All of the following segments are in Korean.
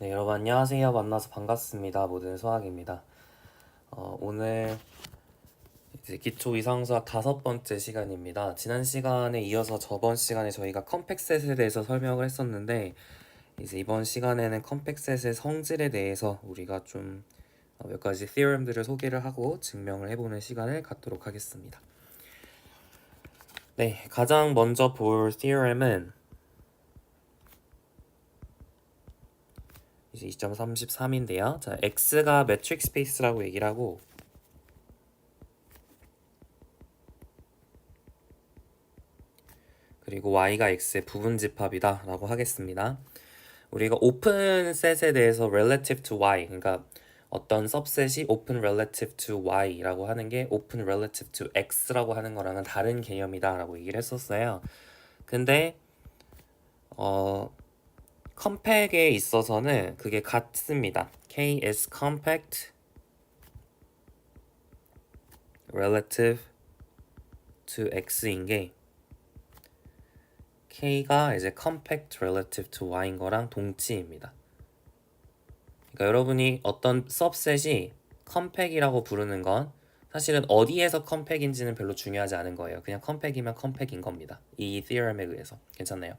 네, 여러분 안녕하세요. 만나서 반갑습니다. 모든 수학입니다. 오늘 이제 기초 이상수학 5번째 시간입니다. 지난 시간에 이어서 저번 시간에 저희가 컴팩셋에 대해서 설명을 했었는데 이제 이번 시간에는 컴팩셋의 성질에 대해서 우리가 좀 몇 가지 theorem들을 소개를 하고 증명을 해보는 시간을 갖도록 하겠습니다. 네, 가장 먼저 볼 theorem은 이제 2.33인데요. 자, x가 매트릭 스페이스라고 얘기를 하고 그리고 y가 x의 부분집합이다 라고 하겠습니다. 우리가 오픈 셋에 대해서 relative to y, 그러니까 어떤 subset이 open relative to y라고 하는 게 open relative to x라고 하는 거랑은 다른 개념이다 라고 얘기를 했었어요. 근데 컴팩에 있어서는 그게 같습니다. K is compact relative to x인 게 K가 이제 compact relative to y인 거랑 동치입니다. 그러니까 여러분이 어떤 subset이 컴팩이라고 부르는 건 사실은 어디에서 컴팩인지는 별로 중요하지 않은 거예요. 그냥 컴팩이면 컴팩인 겁니다. 이 theorem에 의해서. 괜찮나요?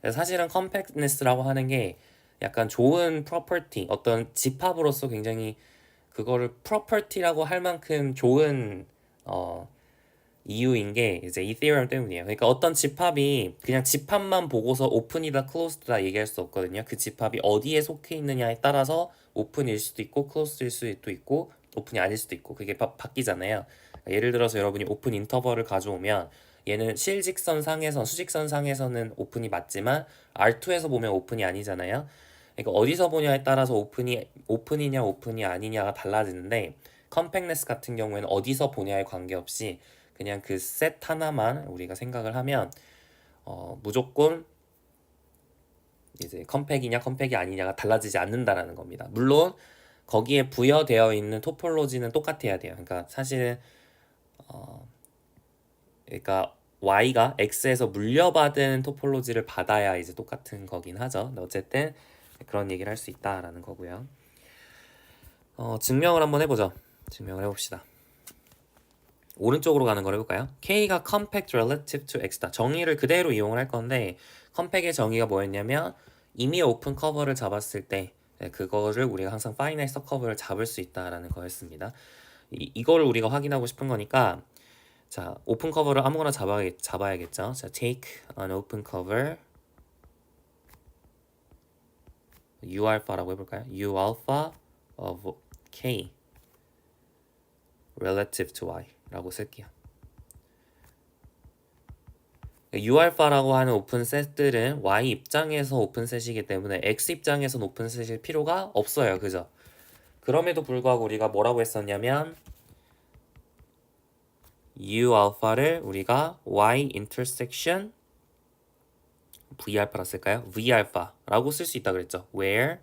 그래서 사실은 compactness라고 하는 게 약간 좋은 property, 어떤 집합으로서 굉장히 그거를 property라고 할 만큼 좋은 이유인 게 이제 이 theorem 때문이에요. 그러니까 어떤 집합이 그냥 집합만 보고서 오픈이다 클로즈드다 얘기할 수 없거든요. 그 집합이 어디에 속해 있느냐에 따라서 오픈일 수도 있고 클로즈일 수도 있고 오픈이 아닐 수도 있고 그게 바뀌잖아요. 그러니까 예를 들어서 여러분이 오픈 인터벌을 가져오면 얘는 실직선 상에서 수직선 상에서는 오픈이 맞지만 R2에서 보면 오픈이 아니잖아요. 그러니까 어디서 보냐에 따라서 오픈이냐 오픈이 아니냐가 달라지는데 컴팩트네스 같은 경우에는 어디서 보냐에 관계없이 그냥 그 셋 하나만 우리가 생각을 하면 무조건 이제 컴팩이냐 컴팩이 아니냐가 달라지지 않는다라는 겁니다. 물론 거기에 부여되어 있는 토폴로지는 똑같아야 돼요. 그러니까 사실은 그러니까 y가 x에서 물려받은 토폴로지를 받아야 이제 똑같은 거긴 하죠. 근데 어쨌든 그런 얘기를 할 수 있다라는 거고요. 증명을 한번 해보죠. 증명을 해봅시다. 오른쪽으로 가는 걸 해볼까요? K가 compact relative to X다. 정의를 그대로 이용을 할 건데 컴팩의 정의가 뭐였냐면 이미 오픈 커버를 잡았을 때 그거를 우리가 항상 파이나이트 서커버를 잡을 수 있다라는 거였습니다. 이거를 우리가 확인하고 싶은 거니까 자 오픈 커버를 아무거나 잡아야겠죠. 자 take an open cover U 알파라고 해볼까요? U alpha of K relative to Y 라고 쓸게요. U알파라고 하는 오픈셋들은 Y 입장에서 오픈셋이기 때문에 X 입장에서는 오픈셋일 필요가 없어요. 그죠? 그럼에도 불구하고 우리가 뭐라고 했었냐면 U알파를 우리가 Y intersection V알파라 쓸까요? V알파라고 쓸 수 있다 그랬죠. Where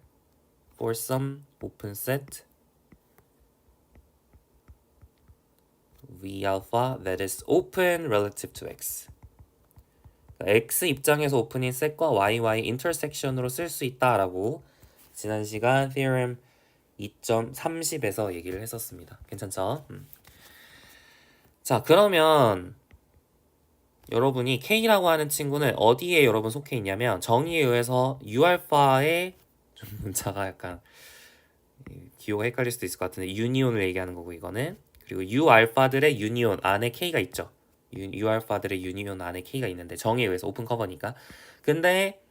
for some open set V alpha that is open relative to X. X 입장에서 오픈인 셋과 YY 인터섹션으로 쓸 수 있다라고 지난 시간 theorem 2.30에서 얘기를 했었습니다. 괜찮죠? 자, 그러면 여러분이 K라고 하는 친구는 어디에 여러분 속해 있냐면 정의에 의해서 U알파의 좀 문자가 약간 기호가 헷갈릴 수도 있을 것 같은데 유니온을 얘기하는 거고 이거는 그리고 U알파들의 유니온 안에 K가 있죠. U알파들의 유니온 안에 K가 있는데 정의에 의해서 오픈 커버니까 근데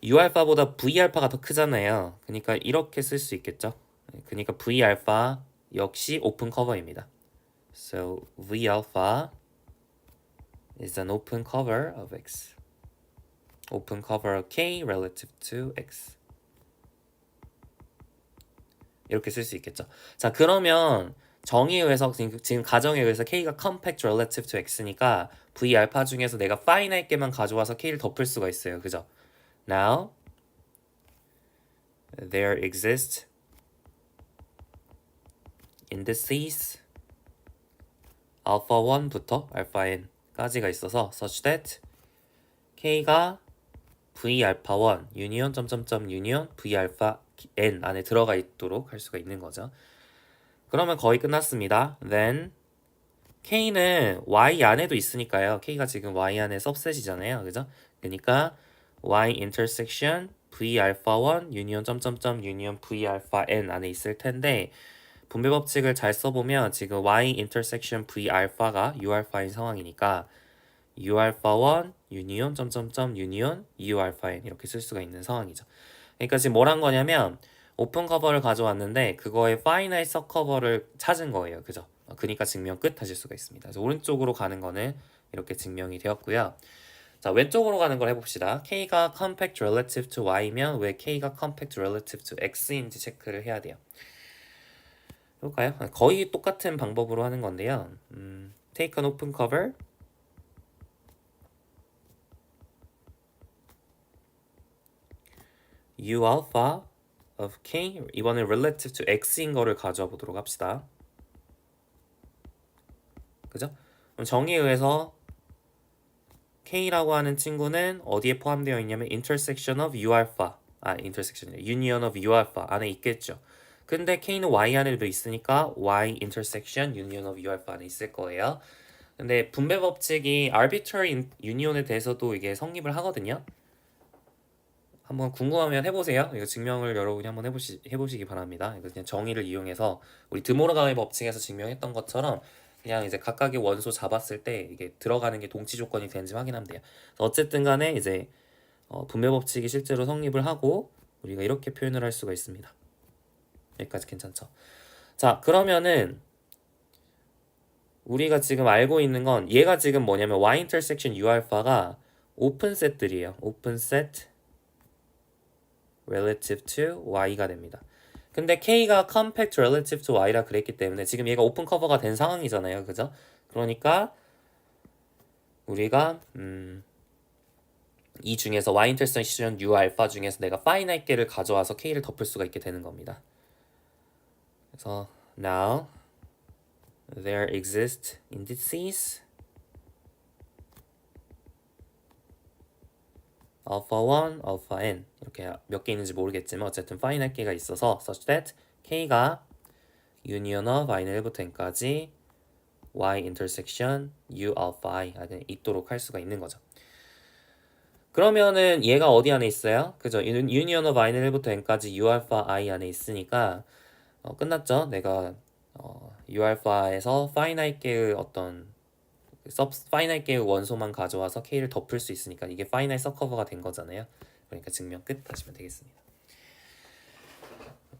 U알파보다 V알파가 더 크잖아요. 그러니까 이렇게 쓸 수 있겠죠. 그러니까 V알파 역시 오픈 커버입니다. So V alpha is an open cover of X. Open cover of K relative to X. 이렇게 쓸 수 있겠죠. 자, 그러면 정의에 의해서 지금 가정에 의해서 K가 compact relative to X니까 V 알파 중에서 내가 finite 개만 가져와서 K를 덮을 수가 있어요. 그죠? Now there exist indices alpha 1부터 alpha n까지가 있어서 such that K가 V 알파 1 유니온 점점점 유니온 V 알파 n 안에 들어가 있도록 할 수가 있는 거죠. 그러면 거의 끝났습니다. Then K는 Y 안에도 있으니까요. K가 지금 Y 안에 subset이잖아요. 그죠? 그러니까 Y intersection V 알파 1 유니온 점점점 유니온 V 알파 n 안에 있을 텐데 분배 법칙을 잘 써보면 지금 Y intersection V 알파가 U 알파인 상황이니까 U 알파 1 유니온 점점점 유니온 U 알파 n 이렇게 쓸 수가 있는 상황이죠. 그러니까 지금 뭘 한 거냐면 오픈 커버를 가져왔는데 그거에 finite subcover를 찾은 거예요. 그죠? 그러니까 증명 끝 하실 수가 있습니다. 그래서 오른쪽으로 가는 거는 이렇게 증명이 되었고요. 자, 왼쪽으로 가는 걸 해봅시다. K가 compact relative to Y면 왜 K가 compact relative to X인지 체크를 해야 돼요. 해볼까요? 거의 똑같은 방법으로 하는 건데요. Take an open cover U alpha of K 이번엔 relative to X인 거를 가져와 보도록 합시다. 그죠? 그럼 정의에 의해서 K라고 하는 친구는 어디에 포함되어 있냐면 intersection of U alpha intersection union of U alpha 안에 있겠죠. 근데 K는 Y 안에도 있으니까 Y intersection union of U alpha 안에 있을 거예요. 근데 분배 법칙이 arbitrary union에 대해서도 이게 성립을 하거든요. 한번 궁금하면 해보세요. 이거 증명을 여러분이 한번 해보시기 바랍니다. 이거 그냥 정의를 이용해서 우리 드모르가의 법칙에서 증명했던 것처럼 그냥 이제 각각의 원소 잡았을 때 이게 들어가는 게 동치 조건이 되는지 확인하면 돼요. 어쨌든 간에 이제 분배 법칙이 실제로 성립을 하고 우리가 이렇게 표현을 할 수가 있습니다. 여기까지 괜찮죠? 자, 그러면은 우리가 지금 알고 있는 건 얘가 지금 뭐냐면 Y intersection U 알파가 오픈 셋들이에요. 오픈 셋 relative to Y가 됩니다. 근데 K가 compact relative to Y라 그랬기 때문에 지금 얘가 오픈 커버가 된 상황이잖아요. 그죠? 그러니까 우리가 이 중에서 Y intersection U 알파 중에서 내가 finite 개를 가져와서 K를 덮을 수가 있게 되는 겁니다. 그래서 now there exist indices alpha 1, alpha n 이렇게 몇 개 있는지 모르겠지만 어쨌든 finite 개가 있어서 such that K가 union of i는 1부터 n까지 y intersection u alpha i 안에 있도록 할 수가 있는 거죠. 그러면은 얘가 어디 안에 있어요? 그죠? union of i는 1부터 n까지 u alpha i 안에 있으니까 끝났죠? 내가 u alpha에서 finite 개의 어떤 finite 개의 원소만 가져와서 k를 덮을 수 있으니까 이게 finite subcover가 된 거잖아요. 그러니까 증명 끝 하시면 되겠습니다.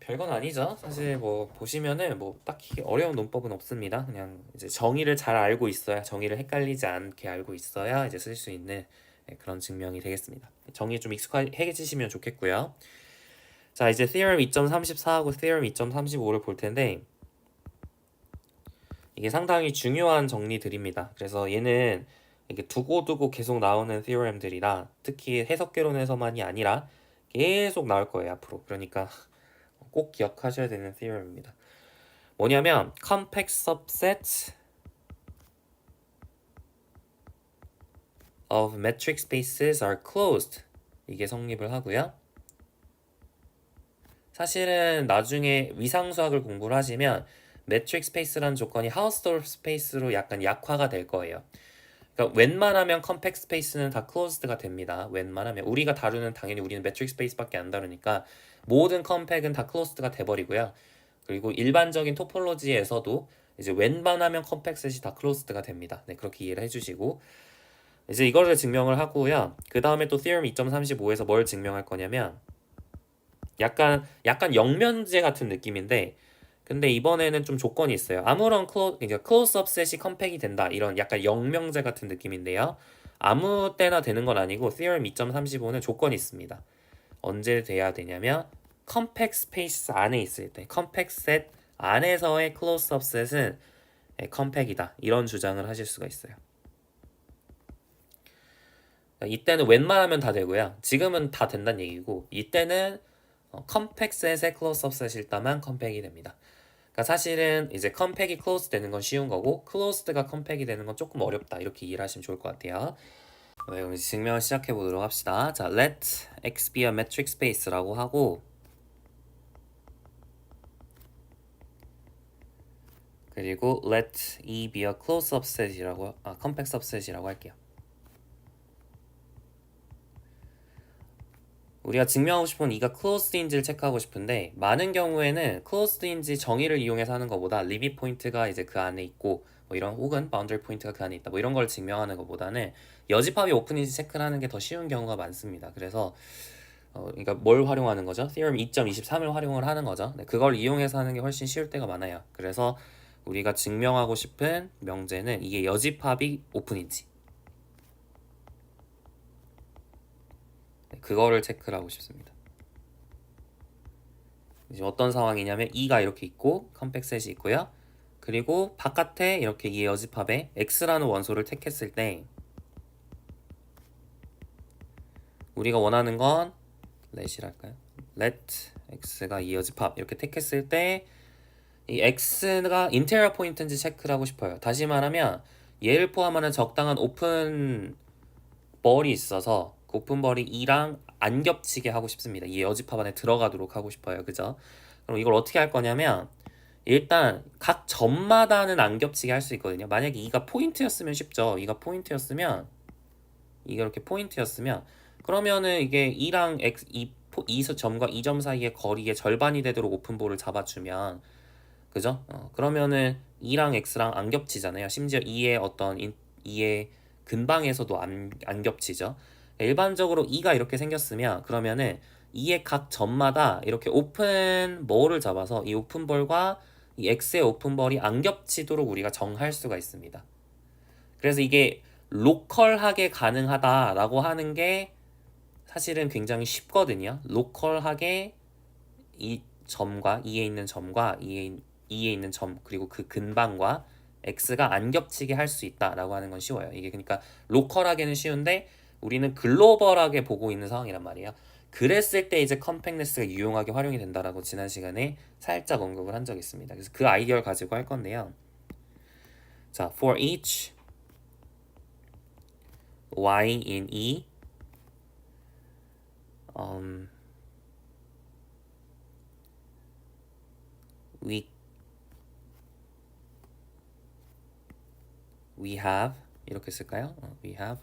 별건 아니죠. 사실 뭐 보시면은 뭐 딱히 어려운 논법은 없습니다. 그냥 이제 정의를 잘 알고 있어야 정의를 헷갈리지 않게 알고 있어야 이제 쓸 수 있는 그런 증명이 되겠습니다. 정의 좀 익숙해지시면 좋겠고요. 자, 이제 theorem 2.34하고 theorem 2.35를 볼 텐데 이게 상당히 중요한 정리들입니다. 그래서 얘는 이게 두고두고 계속 나오는 theorem들이라 특히 해석개론에서만이 아니라 계속 나올 거예요 앞으로. 그러니까 꼭 기억하셔야 되는 theorem입니다. 뭐냐면 compact subset of metric spaces are closed 이게 성립을 하고요. 사실은 나중에 위상수학을 공부를 하시면 metric space라는 조건이 하우스돌프 스페이스로 약간 약화가 될 거예요. 그러니까 웬만하면 compact space는 다 closed가 됩니다. 웬만하면 우리가 다루는 당연히 우리는 metric space밖에 안 다루니까 모든 compact은 다 closed가 돼버리고요. 그리고 일반적인 토폴로지에서도 이제 웬만하면 compact set이 다 closed가 됩니다. 네, 그렇게 이해를 해주시고 이제 이거를 증명을 하고요. 그 다음에 또 theorem 2.35에서 뭘 증명할 거냐면 약간 영면제 같은 느낌인데 근데 이번에는 좀 조건이 있어요. 아무런 그러니까 close subset이 compact이 된다 이런 약간 영명제 같은 느낌인데요. 아무 때나 되는 건 아니고 theorem 2.35는 조건이 있습니다. 언제 돼야 되냐면 compact space 안에 있을 때 compact set 안에서의 close subset은 compact이다 이런 주장을 하실 수가 있어요. 이때는 웬만하면 다 되고요. 지금은 다 된다는 얘기고 이때는 compact set의 close subset일 때만 compact이 됩니다. 그러니까 사실은 이제 compact이 close 되는 건 쉬운 거고 closed가 compact이 되는 건 조금 어렵다 이렇게 이해를 하시면 좋을 것 같아요. 네, 그럼 증명을 시작해 보도록 합시다. 자, let x be a metric space라고 하고 그리고 let E be a closed subset이라고 compact subset이라고 할게요. 우리가 증명하고 싶은 E가 closed인지를 체크하고 싶은데 많은 경우에는 closed인지 정의를 이용해서 하는 것보다 limit 포인트가 이제 그 안에 있고 뭐 이런 혹은 boundary 포인트가 그 안에 있다 뭐 이런 걸 증명하는 것보다는 여집합이 오픈인지 체크를 하는 게 더 쉬운 경우가 많습니다. 그래서 그러니까 뭘 활용하는 거죠? Theorem 2.23을 활용을 하는 거죠. 네, 그걸 이용해서 하는 게 훨씬 쉬울 때가 많아요. 그래서 우리가 증명하고 싶은 명제는 이게 여집합이 오픈인지 네, 그거를 체크를 하고 싶습니다. 이제 어떤 상황이냐면 E가 이렇게 있고 컴팩셋이 있고요. 그리고 바깥에 이렇게 이 여집합에 X라는 원소를 택했을 때 우리가 원하는 건 let이랄까요? let X가 이 여집합 이렇게 택했을 때 이 X가 인테리어 포인트인지 체크를 하고 싶어요. 다시 말하면 얘를 포함하는 적당한 오픈 벌이 있어서 그 오픈 벌이 E랑 안 겹치게 하고 싶습니다. 이 여집합 안에 들어가도록 하고 싶어요. 그죠? 그럼 이걸 어떻게 할 거냐면 일단 각 점마다는 안 겹치게 할 수 있거든요. 만약에 E가 포인트였으면 쉽죠. E가 포인트였으면 이게 이렇게 포인트였으면 그러면은 이게 E랑 X, 이 점과 이 점 사이의 거리의 절반이 되도록 오픈볼을 잡아주면 그죠? 그러면은 E랑 X랑 안 겹치잖아요. 심지어 E의 E의 근방에서도 안 겹치죠. 일반적으로 E가 이렇게 생겼으면 그러면은 E의 각 점마다 이렇게 오픈 볼을 잡아서 이 오픈볼과 이 X의 오픈볼이 안 겹치도록 우리가 정할 수가 있습니다. 그래서 이게 로컬하게 가능하다라고 하는 게 사실은 굉장히 쉽거든요. 로컬하게 이 점과 E에 있는 점과 E에 있는 점 그리고 그 근방과 X가 안 겹치게 할 수 있다라고 하는 건 쉬워요. 이게 그러니까 로컬하게는 쉬운데 우리는 글로벌하게 보고 있는 상황이란 말이에요. 그랬을 때 이제 컴팩트네스가 유용하게 활용이 된다라고 지난 시간에 살짝 언급을 한 적이 있습니다. 그래서 그 아이디어를 가지고 할 건데요. 자, for each y in E we have 이렇게 쓸까요? we have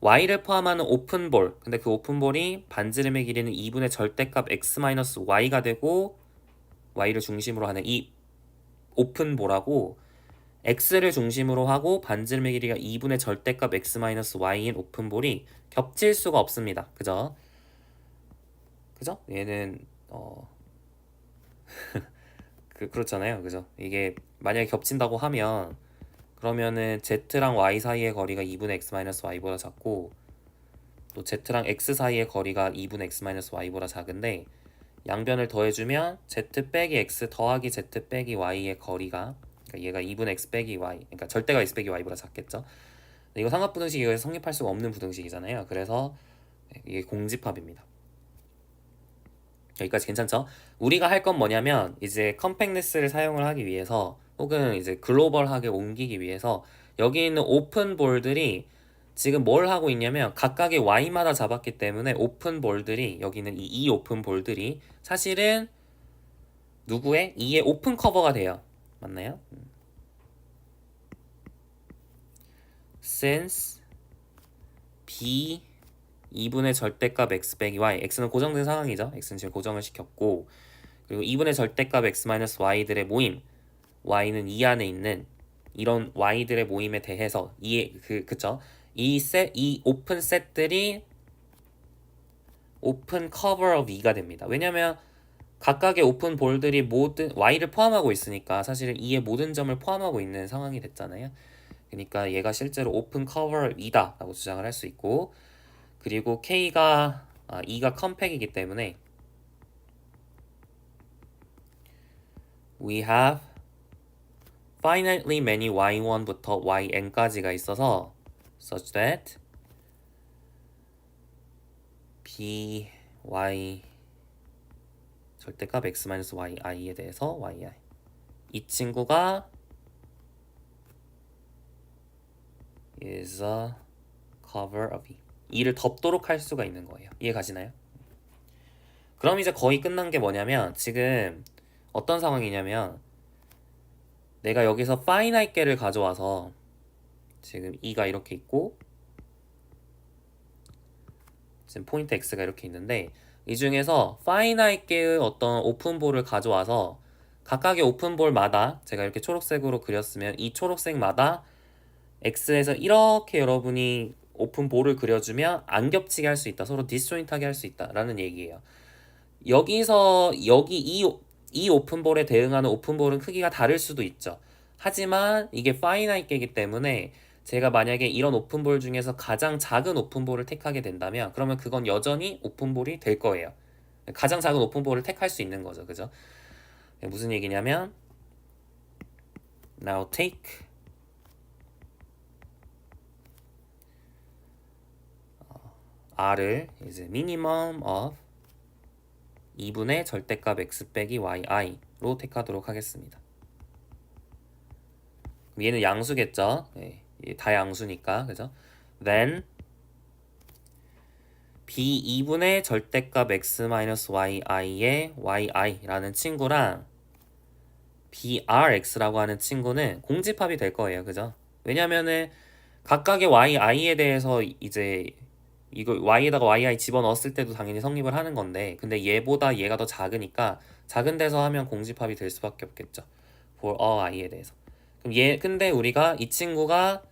y를 포함하는 오픈볼 근데 그 오픈볼이 반지름의 길이는 2분의 절대값 x-y가 되고 y를 중심으로 하는 이 오픈볼하고 x를 중심으로 하고 반지름의 길이가 2분의 절대값 x-y인 오픈볼이 겹칠 수가 없습니다. 그죠? 그죠? 얘는 그렇잖아요. 그죠? 이게 만약에 겹친다고 하면 그러면은 z랑 y 사이의 거리가 2분의 x-y보다 작고 또 z랑 x 사이의 거리가 2분의 x-y보다 작은데 양변을 더해주면 z 빼기 x 더하기 z 빼기 y의 거리가 그러니까 얘가 2분의 x 빼기 y 그러니까 절대가 x 빼기 y보다 작겠죠. 이거 삼각부등식이 여기서 성립할 수가 없는 부등식이잖아요. 그래서 이게 공집합입니다. 여기까지 괜찮죠? 우리가 할 건 뭐냐면 이제 컴팩트네스를 사용을 하기 위해서 혹은 이제 글로벌하게 옮기기 위해서 여기 있는 오픈볼들이 지금 뭘 하고 있냐면 각각의 y마다 잡았기 때문에 오픈볼들이 여기 있는 이 오픈볼들이 사실은 누구의? 2의 오픈 커버가 돼요. 맞나요? since b 2분의 절대값 x 빼기 y x는 고정된 상황이죠. x는 지금 고정을 시켰고 그리고 2분의 절대값 x-y들의 모임 y는 이 안에 있는 이런 y들의 모임에 대해서 그쵸? 이 오픈 셋들이 오픈 커버 of 2가 됩니다. 왜냐면 각각의 오픈 볼들이 모든 y를 포함하고 있으니까 사실은 2의 모든 점을 포함하고 있는 상황이 됐잖아요. 그러니까 얘가 실제로 오픈 커버 2다 라고 주장을 할 수 있고 그리고 K가 2가 컴팩이기 때문에 we have finitely many y1부터 yn까지가 있어서 such that by 절대값 x-yi에 대해서 yi 이 친구가 is a cover of E. E를 덮도록 할 수가 있는 거예요. 이해 가시나요? 그럼 이제 거의 끝난 게 뭐냐면 지금 어떤 상황이냐면 내가 여기서 finite 개를 가져와서 지금 E가 이렇게 있고 지금 포인트 X가 이렇게 있는데 이 중에서 finite 개의 어떤 오픈볼을 가져와서 각각의 오픈볼마다 제가 이렇게 초록색으로 그렸으면 이 초록색마다 X에서 이렇게 여러분이 오픈볼을 그려주면 안 겹치게 할 수 있다. 서로 디스조인트하게 할 수 있다라는 얘기예요. 여기서 여기 이 오픈볼에 대응하는 오픈볼은 크기가 다를 수도 있죠. 하지만 이게 finite 개이기 때문에 제가 만약에 이런 오픈볼 중에서 가장 작은 오픈볼을 택하게 된다면 그러면 그건 여전히 오픈볼이 될 거예요. 가장 작은 오픈볼을 택할 수 있는 거죠. 그죠? 무슨 얘기냐면 now take R을 이제 minimum of 2분의 절대값 x 빼기 yi로 택하도록 하겠습니다. 그럼 얘는 양수겠죠? 네, 다 양수니까 그죠? Then b 2분의 절대값 x-yi의 yi라는 친구랑 brx라고 하는 친구는 공집합이 될 거예요. 그죠? 왜냐면은 각각의 yi에 대해서 이제 이거 y에다가 yi 집어넣었을 때도 당연히 성립을 하는 건데 근데 얘보다 얘가 더 작으니까 작은 데서 하면 공집합이 될 수밖에 없겠죠. for i에 대해서. 그럼 근데 우리가 이 친구가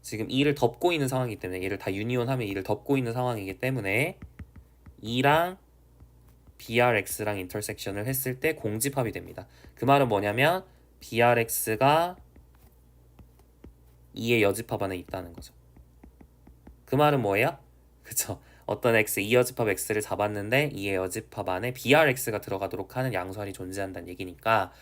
지금 2를 덮고 있는 상황이기 때문에 얘를 다 유니온하면 2를 덮고 있는 상황이기 때문에 2랑 brx랑 인터섹션을 했을 때 공집합이 됩니다. 그 말은 뭐냐면 brx가 2의 여집합 안에 있다는 거죠. 그 말은 뭐예요? 그쵸? 어떤 x, 2 여집합 x를 잡았는데 2의 여집합 안에 brx가 들어가도록 하는 양수할이 존재한다는 얘기니까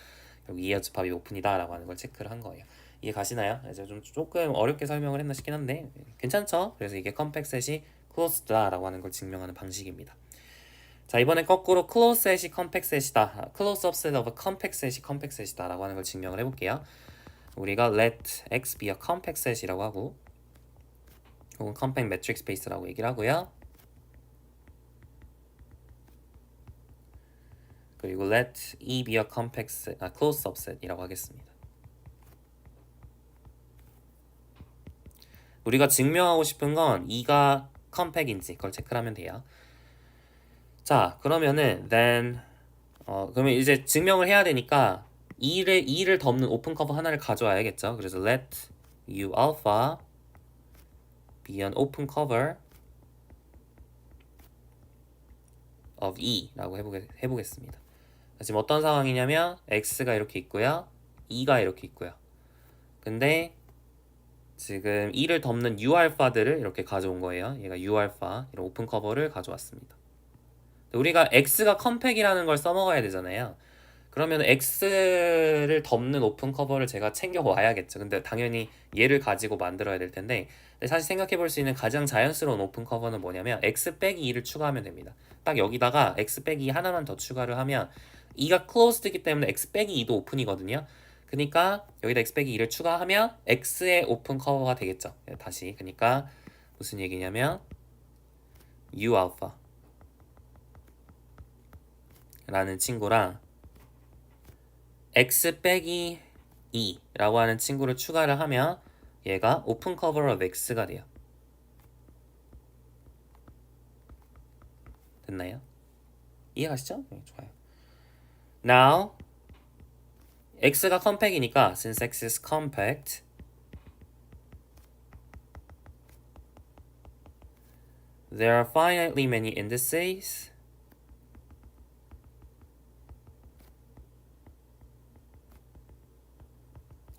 여기 2의 여집합이 오픈이다 라고 하는 걸 체크를 한 거예요. 이해 가시나요? 이제 좀 조금 어렵게 설명을 했나 싶긴 한데 괜찮죠? 그래서 이게 컴팩셋이 closed다 라고 하는 걸 증명하는 방식입니다. 자, 이번엔 거꾸로 closet이 compactset이다, close subset of a compactset이 compactset이다 라고 하는 걸 증명을 해볼게요. 우리가 let x be a compactset이라고 하고 혹은 compact metric space라고 얘기를 하고요. 그리고 let E be a closed subset이라고 하겠습니다. 우리가 증명하고 싶은 건 E가 compact인지 그걸 체크를 하면 돼요. 자, 그러면은 then 그러면 이제 증명을 해야 되니까 E를 덮는 오픈 커버 하나를 가져와야겠죠. 그래서 let U alpha be an open cover of E라고 해보겠습니다. 지금 어떤 상황이냐면 X가 이렇게 있고요. E가 이렇게 있고요. 근데 지금 E를 덮는 U알파들을 이렇게 가져온 거예요. 얘가 U알파 이런 오픈 커버를 가져왔습니다. 우리가 X가 컴팩이라는 걸 써먹어야 되잖아요. 그러면 X를 덮는 오픈 커버를 제가 챙겨 와야겠죠. 근데 당연히 얘를 가지고 만들어야 될 텐데 사실 생각해 볼 수 있는 가장 자연스러운 오픈 커버는 뭐냐면 X 빼기 2를 추가하면 됩니다. 딱 여기다가 X 빼기 2 하나만 더 추가를 하면 2가 closed이기 때문에 X 빼기 2도 오픈이거든요. 그러니까 여기다 X 빼기 2를 추가하면 X의 오픈 커버가 되겠죠. 다시 그러니까 무슨 얘기냐면 U 알파 라는 친구랑 x 빼기 2라고 하는 친구를 추가를 하면 얘가 오픈 커버 of x가 돼요. 됐나요? 이해가시죠? 네, 좋아요. Now x가 compact이니까 since x is compact there are finitely many indices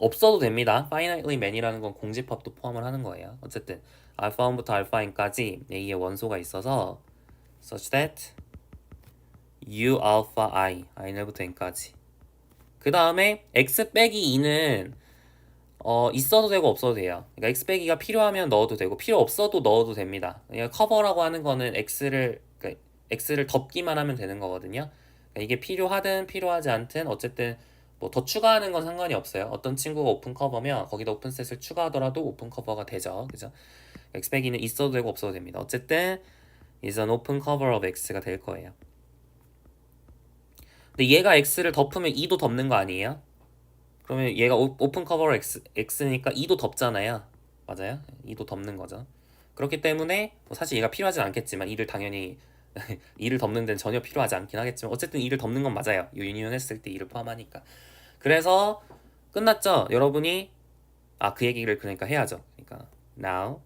없어도 됩니다. finitely many라는 건 공집합도 포함을 하는 거예요. 어쨌든 알파 1부터 알파 n까지 a의 원소가 있어서 such that u alpha i부터 n까지. 그 다음에 x 빼기 2는 있어도 되고 없어도 돼요. 그러니까 x 빼기가 필요하면 넣어도 되고 필요 없어도 넣어도 됩니다. 그러니까 커버라고 하는 거는 x를 덮기만 하면 되는 거거든요. 그러니까 이게 필요하든 필요하지 않든 어쨌든 뭐 더 추가하는 건 상관이 없어요. 어떤 친구가 오픈 커버면 거기다 오픈셋을 추가하더라도 오픈 커버가 되죠. 그죠? x배기는 있어도 되고 없어도 됩니다. 어쨌든 is an open cover of x가 될 거예요. 근데 얘가 x를 덮으면 2도 덮는 거 아니에요? 그러면 얘가 오픈 커버 x니까 2도 덮잖아요. 맞아요? 2도 덮는 거죠. 그렇기 때문에 뭐 사실 얘가 필요하진 않겠지만 2를 당연히 2를 덮는 데는 전혀 필요하지 않긴 하겠지만 어쨌든 2를 덮는 건 맞아요. 유니온 했을 때 2를 포함하니까. 그래서 끝났죠? 여러분이 그 얘기를 그러니까 해야죠. 그러니까 now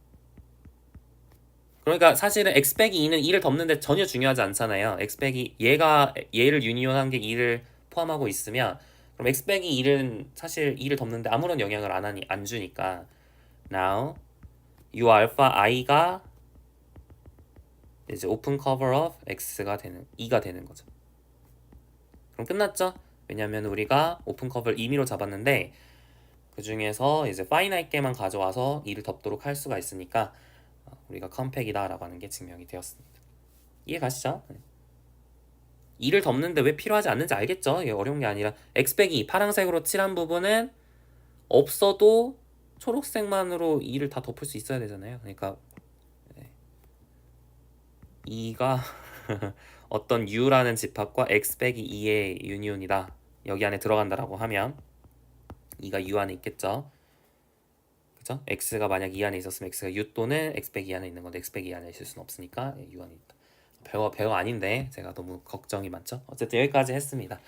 그러니까 사실은 x 빼기 2는 2를 덮는데 전혀 중요하지 않잖아요. x 빼기 얘를 유니온한 게 2를 포함하고 있으면 그럼 x 빼기 1은 사실 2를 덮는데 아무런 영향을 안 주니까 now u alpha i가 이제 open cover of x가 되는 2가 되는 거죠. 그럼 끝났죠? 왜냐면 우리가 오픈 커버를 임의로 잡았는데 그 중에서 이제 파이나이트게만 가져와서 2를 덮도록 할 수가 있으니까 우리가 컴팩이다라고 하는 게 증명이 되었습니다. 이해 가시죠? 2를 덮는데 왜 필요하지 않는지 알겠죠? 이게 어려운 게 아니라 x백이 파란색으로 칠한 부분은 없어도 초록색만으로 2를 다 덮을 수 있어야 되잖아요. 그러니까 2가 어떤 u라는 집합과 x 빼기 2의 유니온이다. 여기 안에 들어간다라고 하면 2가 u 안에 있겠죠. 그죠? x가 만약 2 안에 있었으면 x가 u 또는 x 빼기 2 안에 있는 건데 x 빼기 2 안에 있을 수는 없으니까 u 안에 있다. 별거 아닌데 제가 너무 걱정이 많죠. 어쨌든 여기까지 했습니다.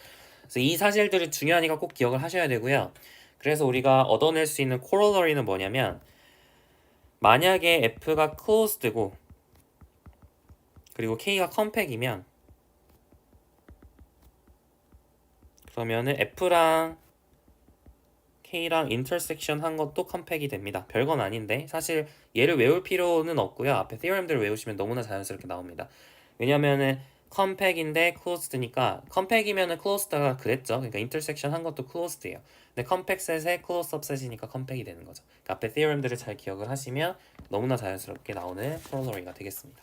그래서 이 사실들이 중요하니까 꼭 기억을 하셔야 되고요. 그래서 우리가 얻어낼 수 있는 코롤러리는 뭐냐면 만약에 f가 closed고 그리고 k가 컴팩이면 그러면은 f랑 k랑 인터섹션 한 것도 컴팩이 됩니다. 별건 아닌데 사실 얘를 외울 필요는 없고요. 앞에 theorem들을 외우시면 너무나 자연스럽게 나옵니다. 왜냐면은 컴팩인데 closed니까 컴팩이면은 closed가 그랬죠. 그러니까 인터섹션 한 것도 closed예요. 근데 컴팩 셋에 closed subset이니까 컴팩이 되는 거죠. 그러니까 앞에 theorem들을 잘 기억을 하시면 너무나 자연스럽게 나오는 corollary가 되겠습니다.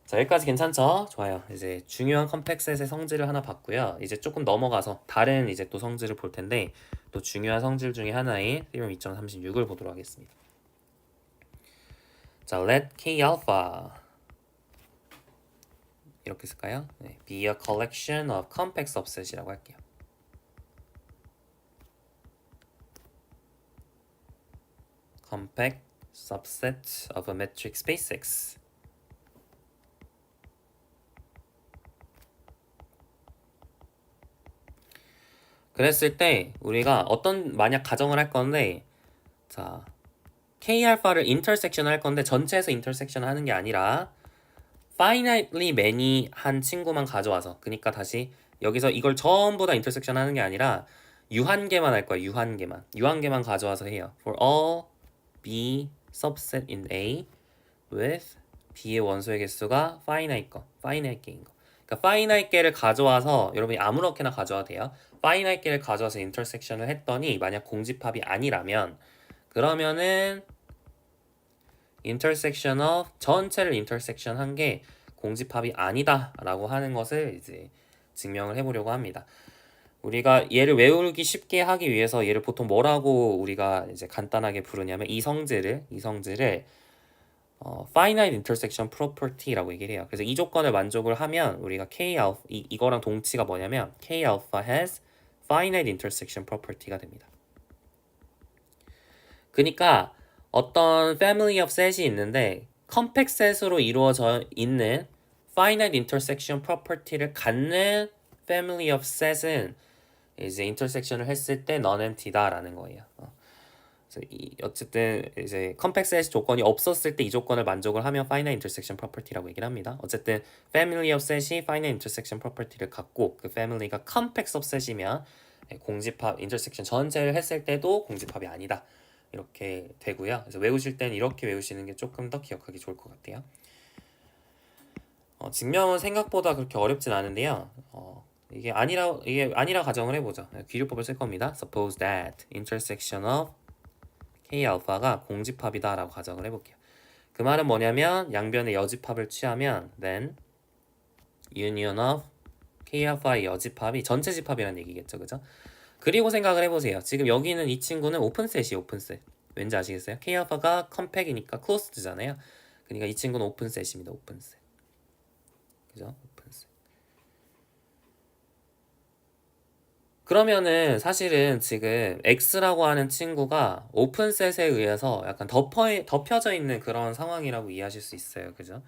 자, 여기까지 괜찮죠? 좋아요. 이제 중요한 컴팩셋의 성질을 하나 봤고요. 이제 조금 넘어가서 다른 이제 또 성질을 볼 텐데 또 중요한 성질 중에 하나인 theorem 2.36을 보도록 하겠습니다. 자, let k alpha 이렇게 쓸까요? 네, be a collection of compact subset이라고 할게요. compact subset of a metric space X. 그랬을 때 우리가 어떤 만약 가정을 할 건데 자 k 알파를 인터섹션 할 건데 전체에서 인터섹션 하는 게 아니라 finitely many 한 친구만 가져와서 그러니까 다시 여기서 이걸 전부 다 인터섹션 하는 게 아니라 유한개만 할 거야. 유한개만 가져와서 해요. for all b subset in A with b의 원소의 개수가 finite 개인 거. 그러니까 finite 개를 가져와서 여러분이 아무렇게나 가져와도 돼요. finite 개를 가져와서 인터섹션을 했더니 만약 공집합이 아니라면 그러면은 intersection of 전체를 intersection 한 게 공집합이 아니다라고 하는 것을 이제 증명을 해보려고 합니다. 우리가 얘를 외우기 쉽게 하기 위해서 얘를 보통 뭐라고 우리가 이제 간단하게 부르냐면 이 성질을 finite intersection property라고 얘기를 해요. 그래서 이 조건을 만족을 하면 우리가 k alpha 이거랑 동치가 뭐냐면 k alpha has finite intersection property가 됩니다. 그러니까 어떤 family of set이 있는데 컴팩 셋으로 이루어져 있는 finite intersection property를 갖는 family of set은 이제 intersection을 했을 때 non-empty다라는 거예요. 어쨌든 이제 컴팩 셋 조건이 없었을 때 이 조건을 만족을 하면 finite intersection property라고 얘기를 합니다. 어쨌든 family of set이 finite intersection property를 갖고 그 family가 컴팩 subset이면 공집합 intersection 전체를 했을 때도 공집합이 아니다. 이렇게 되고요. 그래서 외우실 때는 이렇게 외우시는 게 조금 더 기억하기 좋을 것 같아요. 증명은 생각보다 그렇게 어렵진 않은데요. 이게 아니라 가정을 해보죠. 귀류법을 쓸 겁니다. Suppose that intersection of k alpha가 공집합이다라고 가정을 해볼게요. 그 말은 뭐냐면 양변의 여집합을 취하면 then union of k alpha의 여집합이 전체 집합이라는 얘기겠죠, 그죠? 그리고 생각을 해보세요. 지금 여기는 이 친구는 오픈셋이에요, 오픈셋. 왠지 아시겠어요? K 알파가 컴팩이니까 closed잖아요. 그러니까 이 친구는 오픈셋입니다. 오픈셋. 그죠? 오픈셋. 그러면은 사실은 지금 X라고 하는 친구가 오픈셋에 의해서 약간 덮여져 있는 그런 상황이라고 이해하실 수 있어요. 그죠?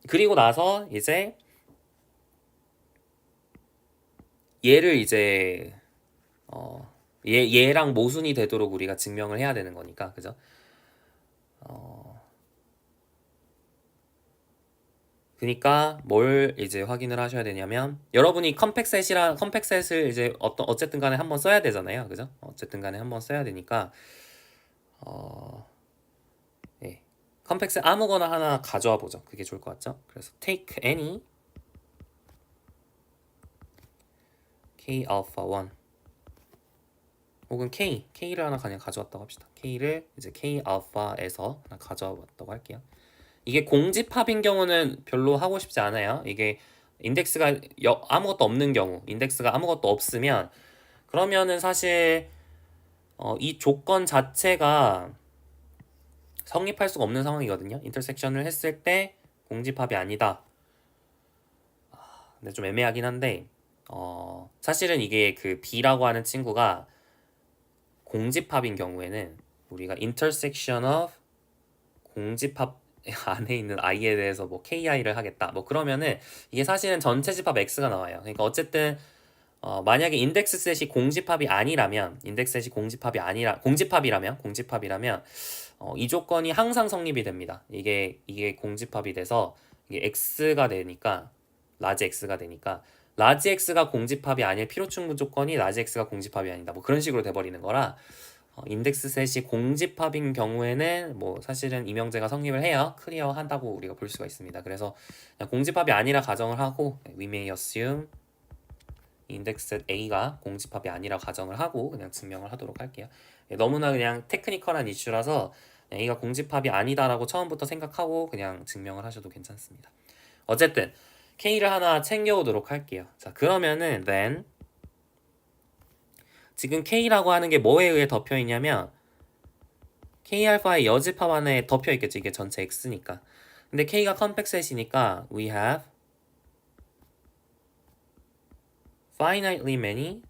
그리고 나서 이제 얘를 이제 얘랑 모순이 되도록 우리가 증명을 해야 되는 거니까. 그죠? 그러니까 뭘 이제 확인을 하셔야 되냐면 여러분이 컴팩셋을 이제 어쨌든 간에 한번 써야 되잖아요. 그죠? 어쨌든 간에 한번 써야 되니까 예. 컴팩셋 아무거나 하나 가져와 보죠. 그게 좋을 것 같죠? 그래서 take any k alpha 1 혹은 k를 하나 그냥 가져왔다고 합시다. k를 이제 k alpha에서 하나 가져와 봤다고 할게요. 이게 공집합인 경우는 별로 하고 싶지 않아요. 이게 인덱스가 아무것도 없는 경우, 인덱스가 아무것도 없으면 그러면은 사실 이 조건 자체가 성립할 수가 없는 상황이거든요. 인터섹션을 했을 때 공집합이 아니다. 근데 좀 애매하긴 한데 사실은 이게 그 B라고 하는 친구가 공집합인 경우에는 우리가 intersection of 공집합 안에 있는 i에 대해서 뭐 ki를 하겠다. 뭐 그러면은 이게 사실은 전체 집합 x가 나와요. 그러니까 어쨌든 만약에 인덱스 셋이 공집합이라면 이 조건이 항상 성립이 됩니다. 이게 공집합이 돼서 이게 x가 되니까 라지 x가 되니까 라지 x가 공집합이 아닐 필요충분 조건이 라지 x가 공집합이 아니다. 뭐 그런 식으로 돼버리는 거라 인덱스 셋이 공집합인 경우에는 뭐 사실은 이명제가 성립을 해야 클리어 한다고 우리가 볼 수가 있습니다. 그래서 그냥 공집합이 아니라 가정을 하고 we may assume 인덱스 A가 공집합이 아니라 가정을 하고 그냥 증명을 하도록 할게요. 너무나 그냥 테크니컬한 이슈라서 A가 공집합이 아니다라고 처음부터 생각하고 그냥 증명을 하셔도 괜찮습니다. 어쨌든 K를 하나 챙겨오도록 할게요. 자, 그러면은 then 지금 K라고 하는 게 뭐에 의해 덮여 있냐면 K알파의 여집합 안에 덮여 있겠죠. 이게 전체 X니까. 근데 K가 컴팩셋이니까 we have finitely many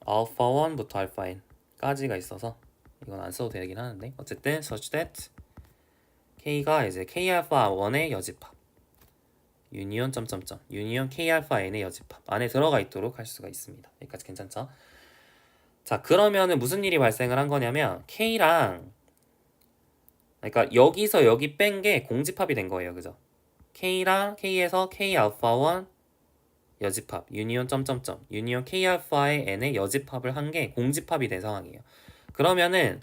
alpha 1부터 alpha n까지가 있어서 이건 안 써도 되긴 하는데 어쨌든 such that K가 이제 K알파 1의 여집합 유니온 점점점 유니온 K알파 n의 여집합 안에 들어가 있도록 할 수가 있습니다. 여기까지 괜찮죠? 자, 그러면은 무슨 일이 발생을 한 거냐면 K랑 그러니까 여기서 여기 뺀 게 공집합이 된 거예요. 그죠? K랑 K에서 K 알파 1 여집합 유니온 점점점 유니온 K 알파의 n의 여집합을 한 게 공집합이 된 상황이에요. 그러면은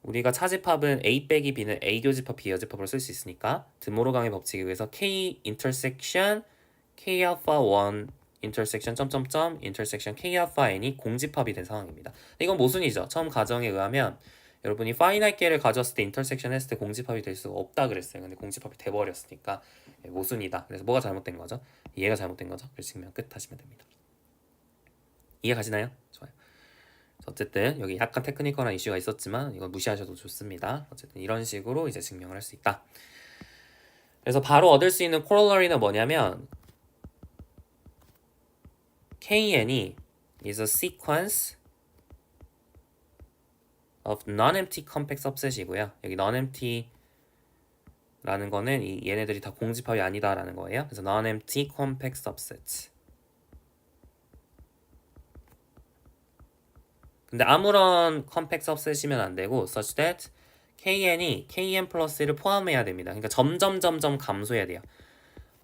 우리가 차집합은 A 빼기 B는 A 교집합 B 여집합으로 쓸 수 있으니까 드모르강의 법칙에 의해서 K 인터섹션 K 알파 1 인터섹션 점점점 인터섹션 K 알파 n이 공집합이 된 상황입니다. 이건 모순이죠. 처음 가정에 의하면 여러분이 파이나이트 개를 가졌을 때 인터섹션 했을 때 공집합이 될 수가 없다 그랬어요. 근데 공집합이 돼버렸으니까 모순이다. 그래서 뭐가 잘못된 거죠? 얘가 잘못된 거죠. 그래서 증명 끝 하시면 됩니다. 이해 가시나요? 좋아요. 어쨌든 여기 약간 테크니컬한 이슈가 있었지만 이건 무시하셔도 좋습니다. 어쨌든 이런 식으로 이제 증명을 할 수 있다. 그래서 바로 얻을 수 있는 코롤러리는 뭐냐면 KN이 is a sequence of non-empty compact subset이고요. 여기 non-empty 라는 거는 얘네들이 다 공집합이 아니다라는 거예요. 그래서 non-empty compact subset. 근데 아무런 컴팩 subset이면 안 되고 such that KN이 KN 플러스를 포함해야 됩니다. 그러니까 점점 감소해야 돼요.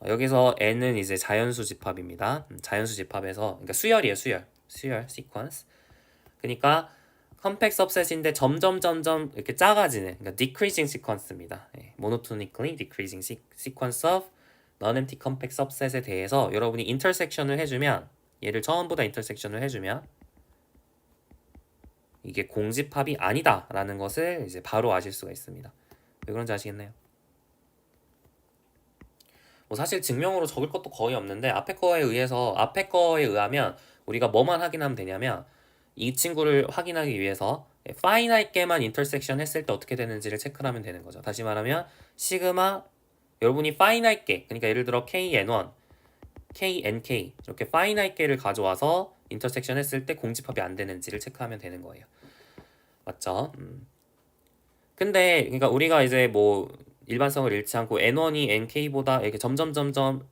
여기서 N은 이제 자연수 집합입니다. 자연수 집합에서 그러니까 수열이에요. 수열 sequence. 그러니까 컴팩 subset인데 점점 이렇게 작아지는 그러니까 decreasing sequence입니다. monotonically decreasing sequence of non-empty compact subset에 대해서 여러분이 intersection을 해주면 얘를 처음보다 intersection을 해주면 이게 공집합이 아니다라는 것을 이제 바로 아실 수가 있습니다. 왜 그런지 아시겠나요? 뭐 사실 증명으로 적을 것도 거의 없는데 앞에 거에 의하면 우리가 뭐만 확인하면 되냐면 이 친구를 확인하기 위해서 파이나이트게만 인터섹션 했을 때 어떻게 되는지를 체크하면 되는 거죠. 다시 말하면 시그마 여러분이 파이나이트게 그러니까 예를 들어 KN1, KNK 이렇게 파이나이트게를 가져와서 인터섹션 했을 때 공집합이 안 되는지를 체크하면 되는 거예요. 맞죠? 근데 그러니까 우리가 이제 뭐 일반성을 잃지 않고 N1이 NK보다 이렇게 점점점점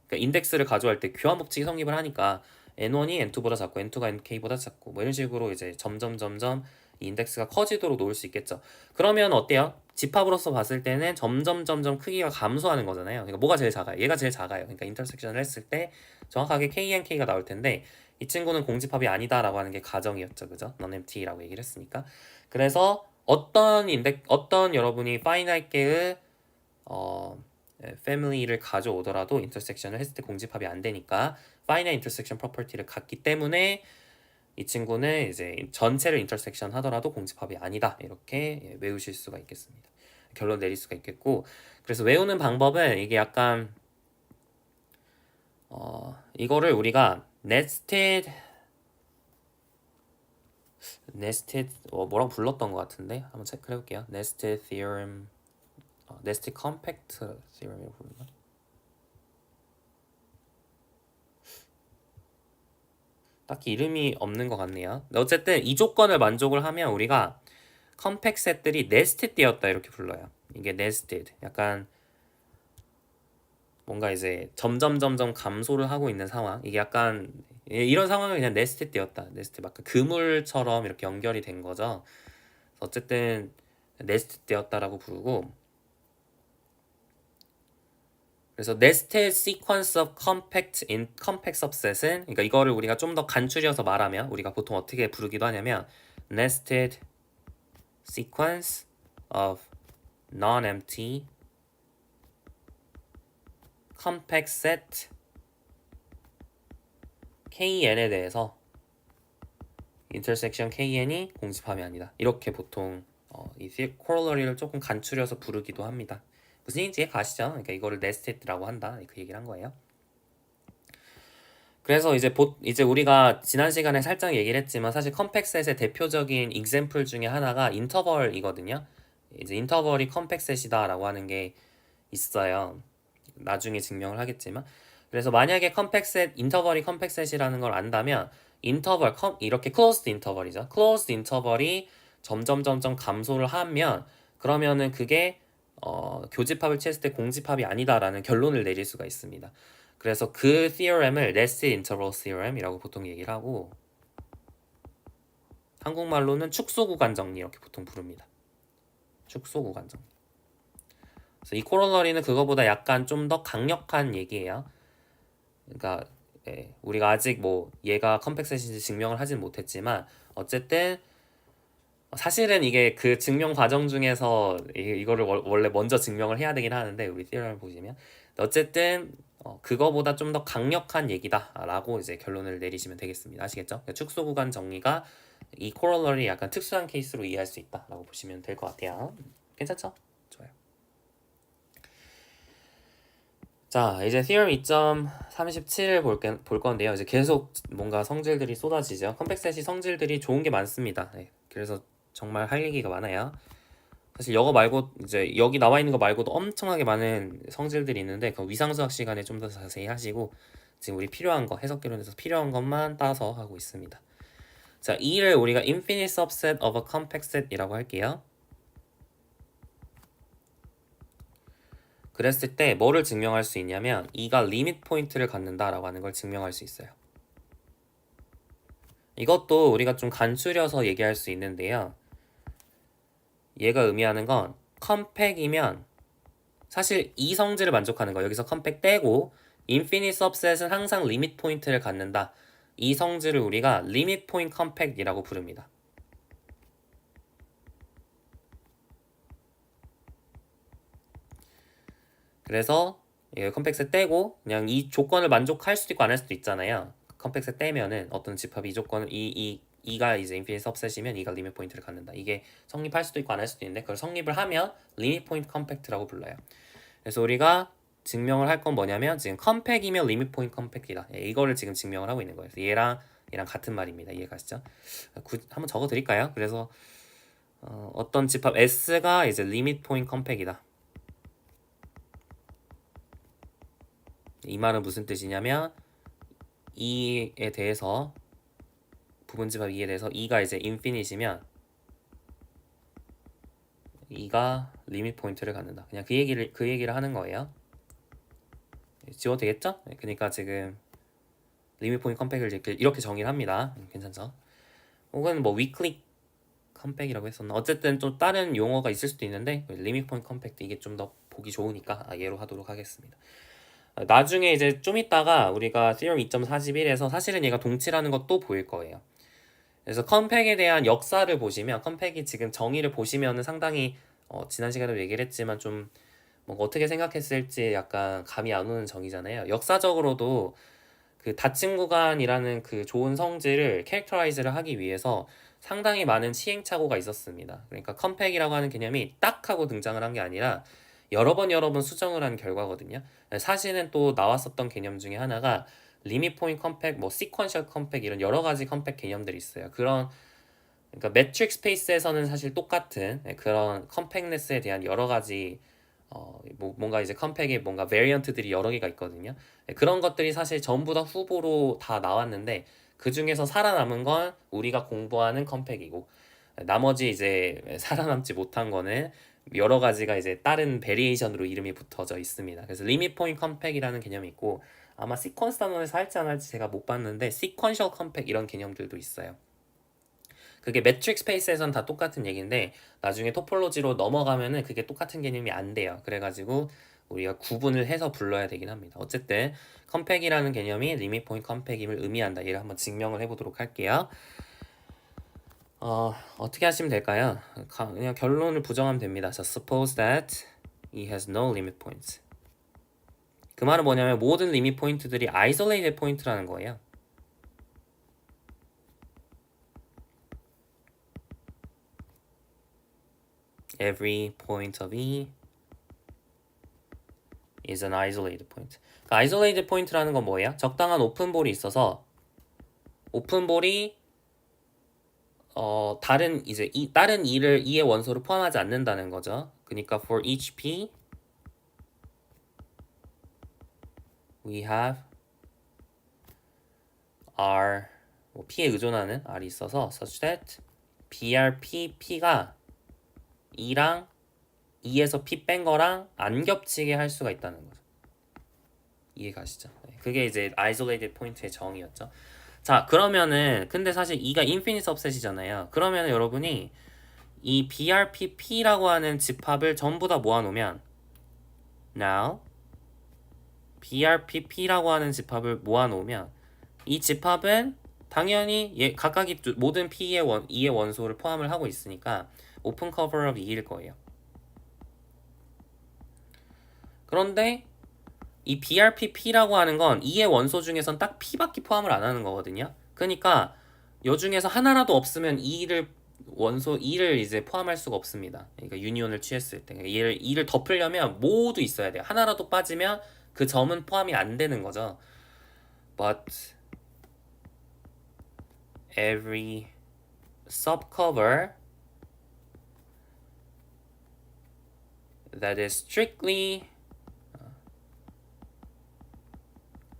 그러니까 인덱스를 가져갈 때 교환 법칙이 성립을 하니까 N1이 N2보다 작고 N2가 NK보다 작고 뭐 이런 식으로 이제 점점점점 이 인덱스가 커지도록 놓을 수 있겠죠. 그러면 어때요? 집합으로서 봤을 때는 점점점점 크기가 감소하는 거잖아요. 그러니까 뭐가 제일 작아요? 얘가 제일 작아요. 그러니까 인터섹션을 했을 때 정확하게 KNK가 나올 텐데 이 친구는 공집합이 아니다라고 하는 게 가정이었죠. 그죠? non-empty라고 얘기를 했으니까. 그래서 어떤 여러분이 finite계의 family를 가져오더라도 인터섹션을 했을 때 공집합이 안 되니까 finite intersection property를 갖기 때문에 이 친구는 이제 전체를 인터섹션 하더라도 공집합이 아니다 이렇게 외우실 수가 있겠습니다. 결론 내릴 수가 있겠고 그래서 외우는 방법은 이게 약간 이거를 우리가 nested 뭐라고 불렀던 것 같은데 한번 체크해 볼게요. nested theorem, nested compact theorem이라고 부르나? 딱히 이름이 없는 것 같네요. 어쨌든 이 조건을 만족을 하면 우리가 컴팩트 셋들이 nested 되었다 이렇게 불러요. 이게 nested 약간 뭔가 이제 점점 감소를 하고 있는 상황. 이게 약간 이런 상황을 그냥 nested 되었다. nested 막 그물처럼 이렇게 연결이 된 거죠. 어쨌든 nested 되었다라고 부르고 그래서 nested sequence of compact subset은 그러니까 이거를 우리가 좀 더 간추려서 말하면 우리가 보통 어떻게 부르기도 하냐면 nested sequence of non-empty compact set KN에 대해서 intersection KN이 공집합이 아니다. 이렇게 보통 이 corollary를 조금 간추려서 부르기도 합니다. 무슨 얘기인지 가시죠? 그러니까 이거를 nested라고 한다. 그 얘기를 한 거예요. 그래서 이제 우리가 지난 시간에 살짝 얘기를 했지만 사실 컴팩셋의 대표적인 example 중에 하나가 인터벌이거든요. 이제 인터벌이 컴팩셋이다라고 하는 게 있어요. 나중에 증명을 하겠지만 그래서 만약에 인터벌이 컴팩셋이라는 걸 안다면 이렇게 closed 인터벌이죠. closed 인터벌이 점점 감소를 하면 그러면은 그게 교집합을 취했을 때 공집합이 아니다라는 결론을 내릴 수가 있습니다. 그래서 그 theorem을 nested interval theorem이라고 보통 얘기를 하고 한국말로는 축소 구간 정리 이렇게 보통 부릅니다. 축소 구간 정리. 그래서 이 코로너리는 그거보다 약간 좀 더 강력한 얘기예요. 그러니까 우리가 아직 뭐 얘가 컴팩셋인지 증명을 하진 못했지만 어쨌든 사실은 이게 그 증명 과정 중에서 이거를 원래 먼저 증명을 해야 되긴 하는데 우리 theorem을 보시면 어쨌든 그거보다 좀 더 강력한 얘기다라고 이제 결론을 내리시면 되겠습니다. 아시겠죠? 그러니까 축소 구간 정리가 이 코로너리 약간 특수한 케이스로 이해할 수 있다라고 보시면 될 것 같아요. 괜찮죠? 좋아요. 자, 이제 theorem 2.37을 볼 건데요. 이제 계속 뭔가 성질들이 쏟아지죠. 컴팩셋이 성질들이 좋은 게 많습니다. 네, 그래서 정말 할 얘기가 많아요. 사실 이거 말고 이제 여기 나와 있는 거 말고도 엄청나게 많은 성질들이 있는데 그 위상수학 시간에 좀 더 자세히 하시고 지금 우리 필요한 거 해석개론에서 필요한 것만 따서 하고 있습니다. 자, 이를 우리가 infinite subset of a compact set이라고 할게요. 그랬을 때 뭐를 증명할 수 있냐면 이가 리밋 포인트를 갖는다라고 하는 걸 증명할 수 있어요. 이것도 우리가 좀 간추려서 얘기할 수 있는데요. 얘가 의미하는 건 컴팩이면 사실 이 성질을 만족하는 거 여기서 컴팩 떼고 인피니트 서브셋은 항상 리밋 포인트를 갖는다. 이 성질을 우리가 리밋 포인트 컴팩이라고 부릅니다. 그래서 컴팩스 떼고 그냥 이 조건을 만족할 수도 있고 안 할 수도 있잖아요. 컴팩스 떼면은 어떤 집합이 이 조건을 이가 이제 인피니트 서브셋이면 이가 리밋 포인트를 갖는다. 이게 성립할 수도 있고 안 할 수도 있는데 그걸 성립을 하면 리밋 포인트 컴팩트라고 불러요. 그래서 우리가 증명을 할 건 뭐냐면 지금 컴팩이면 리밋 포인트 컴팩이다. 이거를 지금 증명을 하고 있는 거예요. 얘랑 같은 말입니다. 이해가시죠? 한번 적어 드릴까요? 그래서 어떤 집합 S가 이제 리밋 포인트 컴팩이다. 이 말은 무슨 뜻이냐면 E에 대해서 부분집합 E에 대해서 E가 이제 인피니시면 E가 리밋 포인트를 갖는다. 그냥 그 얘기를 하는 거예요. 지워도 되겠죠? 그러니까 지금 리밋 포인트 컴팩을 이렇게 정의를 합니다. 괜찮죠? 혹은 뭐 위클리 컴팩이라고 했었나? 어쨌든 좀 다른 용어가 있을 수도 있는데 리밋 포인트 컴팩트 이게 좀 더 보기 좋으니까 얘로 하도록 하겠습니다. 나중에 이제 좀 있다가 우리가 Theorem 2.41에서 사실은 얘가 동치라는 것도 보일 거예요. 그래서 컴팩에 대한 역사를 보시면 컴팩이 지금 정의를 보시면은 상당히 지난 시간에도 얘기를 했지만 좀 뭔가 어떻게 생각했을지 약간 감이 안 오는 정의잖아요. 역사적으로도 그 닫힌 구간이라는 그 좋은 성질을 캐릭터라이즈를 하기 위해서 상당히 많은 시행착오가 있었습니다. 그러니까 컴팩이라고 하는 개념이 딱 하고 등장을 한 게 아니라 여러 번 수정을 한 결과거든요. 사실은 또 나왔었던 개념 중에 하나가 리밋 포인트 컴팩, 뭐 시퀀셜 컴팩 이런 여러 가지 컴팩 개념들이 있어요. 그러니까 매트릭 스페이스에서는 사실 똑같은 그런 컴팩네스에 대한 여러 가지 뭔가 이제 컴팩의 뭔가 베리언트들이 여러 개가 있거든요. 그런 것들이 사실 전부 다 후보로 다 나왔는데 그 중에서 살아남은 건 우리가 공부하는 컴팩이고 나머지 이제 살아남지 못한 거는 여러 가지가 이제 다른 베리에이션으로 이름이 붙어져 있습니다. 그래서 리밋 포인트 컴팩이라는 개념이 있고 아마 시퀀스 단원에서 할지 안 할지 제가 못 봤는데 시퀀셜 컴팩 이런 개념들도 있어요. 그게 매트릭 스페이스에선 다 똑같은 얘기인데 나중에 토폴로지로 넘어가면은 그게 똑같은 개념이 안 돼요. 그래가지고 우리가 구분을 해서 불러야 되긴 합니다. 어쨌든 컴팩이라는 개념이 리밋 포인트 컴팩임을 의미한다. 얘를 한번 증명을 해보도록 할게요. 어떻게 하시면 될까요? 그냥 결론을 부정하면 됩니다. So suppose that E has no limit points. 그 말은 뭐냐면 모든 리밋 포인트들이 isolated 포인트라는 거예요. Every point of E is an isolated point. 그 isolated point라는 건 뭐예요? 적당한 오픈볼이 있어서 오픈볼이 다른 E를 E의 원소를 포함하지 않는다는 거죠. 그러니까 for each P we have R P에 의존하는 R이 있어서 such that BRP P가 E랑 E에서 P 뺀 거랑 안 겹치게 할 수가 있다는 거죠. 이해 가시죠? 그게 이제 isolated point의 정의였죠. 자, 그러면은 근데 사실 E가 infinite subset이잖아요. 그러면 여러분이 이 BRPP라고 하는 집합을 전부 다 모아놓으면 now BRPP라고 하는 집합을 모아놓으면 이 집합은 당연히 각각이 모든 E의 원소를 포함을 하고 있으니까 open cover of E일 거예요. 그런데 이 BRPP라고 하는 건 E의 원소 중에선 딱 P밖에 포함을 안 하는 거거든요. 그러니까 요 중에서 하나라도 없으면 E를 이제 포함할 수가 없습니다. 그러니까 유니온을 취했을 때 E를 덮으려면 모두 있어야 돼요. 하나라도 빠지면 그 점은 포함이 안 되는 거죠. But every subcover that is strictly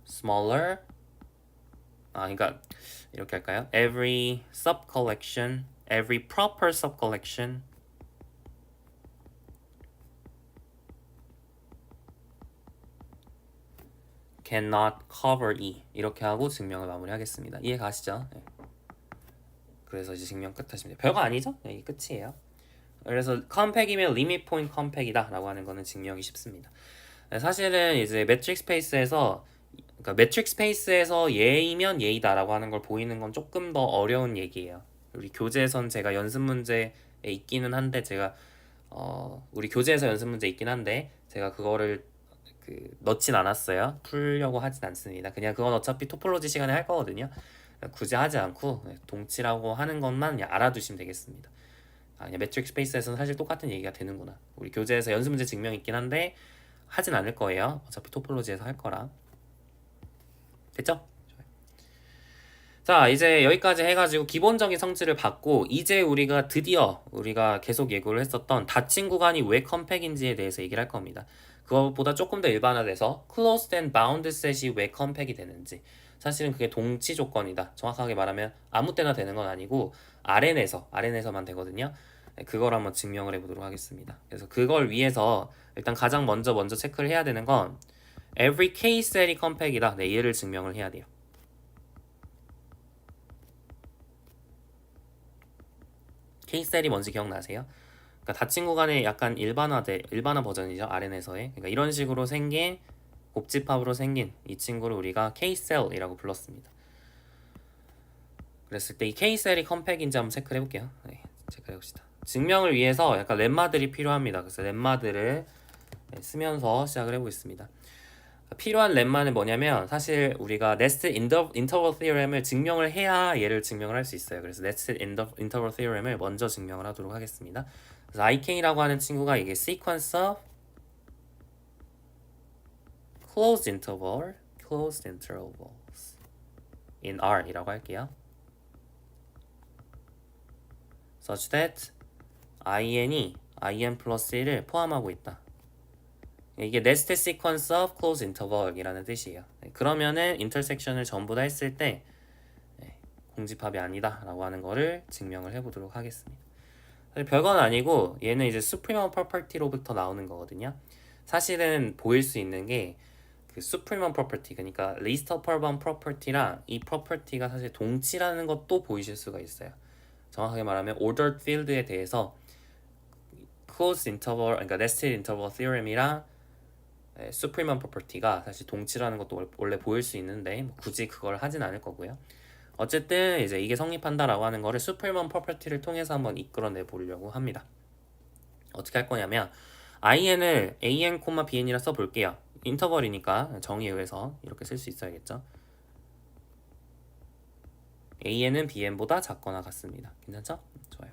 smaller 그러니까 이렇게 할까요? Every subcollection, every proper subcollection cannot cover E 이렇게 하고 증명을 마무리하겠습니다. 이해 가시죠? 네. 그래서 이제 증명 끝 하시면 돼요. 별거 아니죠? 네, 이게 끝이에요. 그래서 컴팩이면 리밋 포인트 컴팩이다 라고 하는 거는 증명이 쉽습니다. 네, 사실은 이제 매트릭 스페이스에서 그러니까 매트릭 스페이스에서 얘이면 얘이다 라고 하는 걸 보이는 건 조금 더 어려운 얘기예요. 우리 교재에선 제가 연습 문제에 있기는 한데 제가 우리 교재에서 연습 문제 있긴 한데 제가 그거를 넣진 않았어요. 풀려고 하진 않습니다. 그냥 그건 어차피 토폴로지 시간에 할 거거든요. 굳이 하지 않고 동치라고 하는 것만 그냥 알아두시면 되겠습니다. 그냥 매트릭 스페이스에서는 사실 똑같은 얘기가 되는구나. 우리 교재에서 연습 문제 증명 있긴 한데 하진 않을 거예요. 어차피 토폴로지에서 할 거라. 됐죠? 자, 이제 여기까지 해가지고 기본적인 성질을 받고 이제 우리가 계속 예고를 했었던 닫힌 구간이 왜 컴팩인지에 대해서 얘기를 할 겁니다. 그것보다 조금 더 일반화돼서 closed and bound set이 왜 컴팩이 되는지. 사실은 그게 동치 조건이다. 정확하게 말하면 아무 때나 되는 건 아니고 RN에서만 되거든요. 네, 그걸 한번 증명을 해보도록 하겠습니다. 그래서 그걸 위해서 일단 가장 먼저 체크를 해야 되는 건 every case set이 컴팩이다. 네, 얘를 증명을 해야 돼요. 케이스셀이 뭔지 기억나세요? 그러니까 닫힌 구간의 약간 일반화 버전이죠. RN에서의. 그러니까 이런 식으로 생긴 곱집합으로 생긴 이 친구를 우리가 K셀이라고 불렀습니다. 그랬을 때 이 K셀이 컴팩인지 한번 체크를 해볼게요. 네, 체크해 봅시다. 증명을 위해서 약간 렘마들이 필요합니다. 그래서 렘마들을 쓰면서 시작을 해보겠습니다. 필요한 렘마는 뭐냐면 사실 우리가 nested interval theorem을 증명을 해야 얘를 증명을 할 수 있어요. 그래서 nested interval theorem을 먼저 증명을 하도록 하겠습니다. 그래서 ik라고 하는 친구가 이게 sequence of closed intervals in R이라고 할게요. such that in이 in 플러스 1을 포함하고 있다. 이게 nested sequence of closed interval이라는 뜻이에요. 그러면은 intersection을 전부 다 했을 때 공집합이 아니다 라고 하는 거를 증명을 해보도록 하겠습니다. 별건 아니고 얘는 이제 supremum property로부터 나오는 거거든요. 사실은 보일 수 있는 게 그 supremum property, 그러니까 least superbum property랑 이 property가 사실 동치라는 것도 보이실 수가 있어요. 정확하게 말하면 ordered field에 대해서 closed interval, 그러니까 nested interval theorem이랑 supremum property가 사실 동치라는 것도 원래 보일 수 있는데 뭐 굳이 그걸 하진 않을 거고요. 어쨌든 이제 이게 성립한다라고 하는 거를 supremum property를 통해서 한번 이끌어내 보려고 합니다. 어떻게 할 거냐면 in을 an, bn이라 써볼게요. 인터벌이니까 정의에 의해서 이렇게 쓸 수 있어야겠죠. an은 bn보다 작거나 같습니다. 괜찮죠? 좋아요.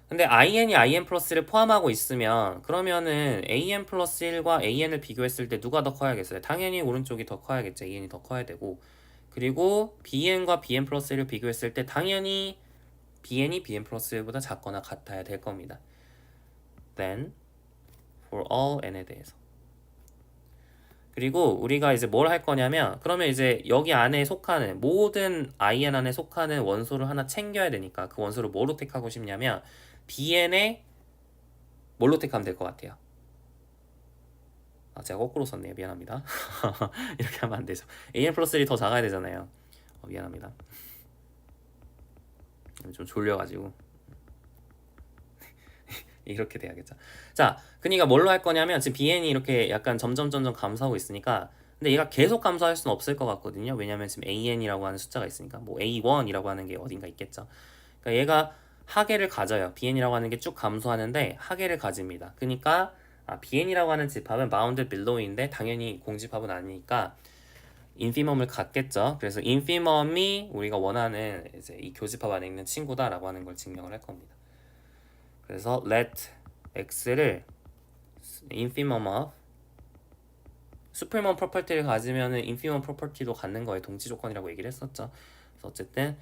근데 in이 in 플러스를 포함하고 있으면 그러면은 an 플러스 1과 an을 비교했을 때 누가 더 커야겠어요? 당연히 오른쪽이 더 커야겠죠. an이 더 커야 되고, 그리고 bn과 bn 플러스 1을 비교했을 때 당연히 bn이 bn 플러스 1보다 작거나 같아야 될 겁니다. Then for all n에 대해서. 그리고 우리가 이제 뭘 할 거냐면 그러면 이제 여기 안에 속하는 모든 in 안에 속하는 원소를 하나 챙겨야 되니까 그 원소를 뭐로 택하고 싶냐면 bn에 뭘로 택하면 될 것 같아요? 제가 거꾸로 썼네요. 미안합니다. 이렇게 하면 안 되죠. an 플러스 1이 더 작아야 되잖아요. 미안합니다. 좀 졸려가지고 이렇게 돼야겠죠. 자, 그러니까 뭘로 할 거냐면 지금 bn이 이렇게 약간 점점 감소하고 있으니까, 근데 얘가 계속 감소할 수는 없을 것 같거든요. 왜냐면 지금 an이라고 하는 숫자가 있으니까 뭐 a1이라고 하는 게 어딘가 있겠죠. 그러니까 얘가 하계를 가져요. bn이라고 하는 게 쭉 감소하는데 하계를 가집니다. 그러니까 bn이라고 하는 집합은 bounded below인데 당연히 공집합은 아니니까 인피멈을 갖겠죠. 그래서 인피멈이 우리가 원하는 이제 이 교집합 안에 있는 친구다라고 하는 걸 증명을 할 겁니다. 그래서 let x를 infimum of supremum property를 가지면은 infimum property도 갖는 거에 동치 조건이라고 얘기를 했었죠. 그래서 어쨌든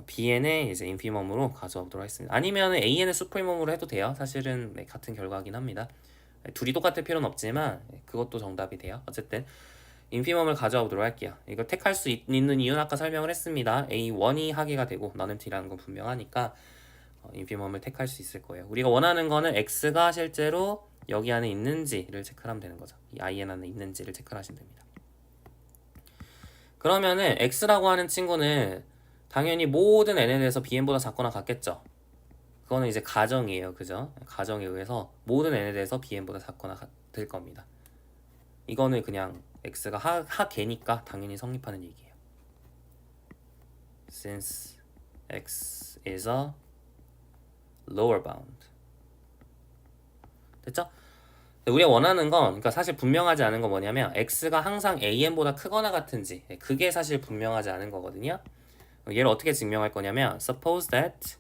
bn을 이제 infimum으로 가져오도록 하겠습니다. 아니면 an을 supremum으로 해도 돼요. 사실은 같은 결과긴 합니다. 둘이 똑같을 필요는 없지만 그것도 정답이 돼요. 어쨌든 infimum을 가져오도록 할게요. 이걸 택할 수 있는 이유는 아까 설명을 했습니다. a1이 하계가 되고 너는 t라는 건 분명하니까 인피멈을 택할 수 있을 거예요. 우리가 원하는 거는 x가 실제로 여기 안에 있는지를 체크하면 되는 거죠. 이 in 안에 있는지를 체크하시면 됩니다. 그러면은 x라고 하는 친구는 당연히 모든 n에 대해서 bn보다 작거나 같겠죠. 그거는 이제 가정이에요. 그죠? 가정에 의해서 모든 n에 대해서 bn보다 작거나 같을 겁니다. 이거는 그냥 x가 하계니까 당연히 성립하는 얘기예요. Since x is a lower bound. 됐죠? 우리가 원하는 건, 그러니까 사실 분명하지 않은 건 뭐냐면 x가 항상 an보다 크거나 같은지, 그게 사실 분명하지 않은 거거든요. 얘를 어떻게 증명할 거냐면 suppose that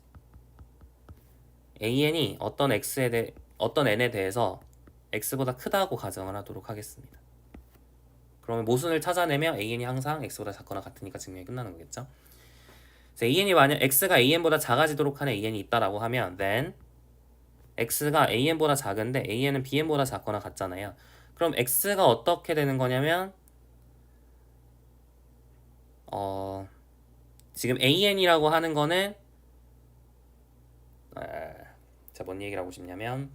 an이 어떤 n에 대해서 x보다 크다고 가정을 하도록 하겠습니다. 그러면 모순을 찾아내면 an이 항상 x보다 작거나 같으니까 증명이 끝나는 거겠죠. an이 만약 x가 an보다 작아지도록 하는 an이 있다라고 하면 then x가 an보다 작은데 an은 bn보다 작거나 같잖아요. 그럼 x가 어떻게 되는 거냐면 지금 an이라고 하는 거는 자, 뭔 얘기를 하고 싶냐면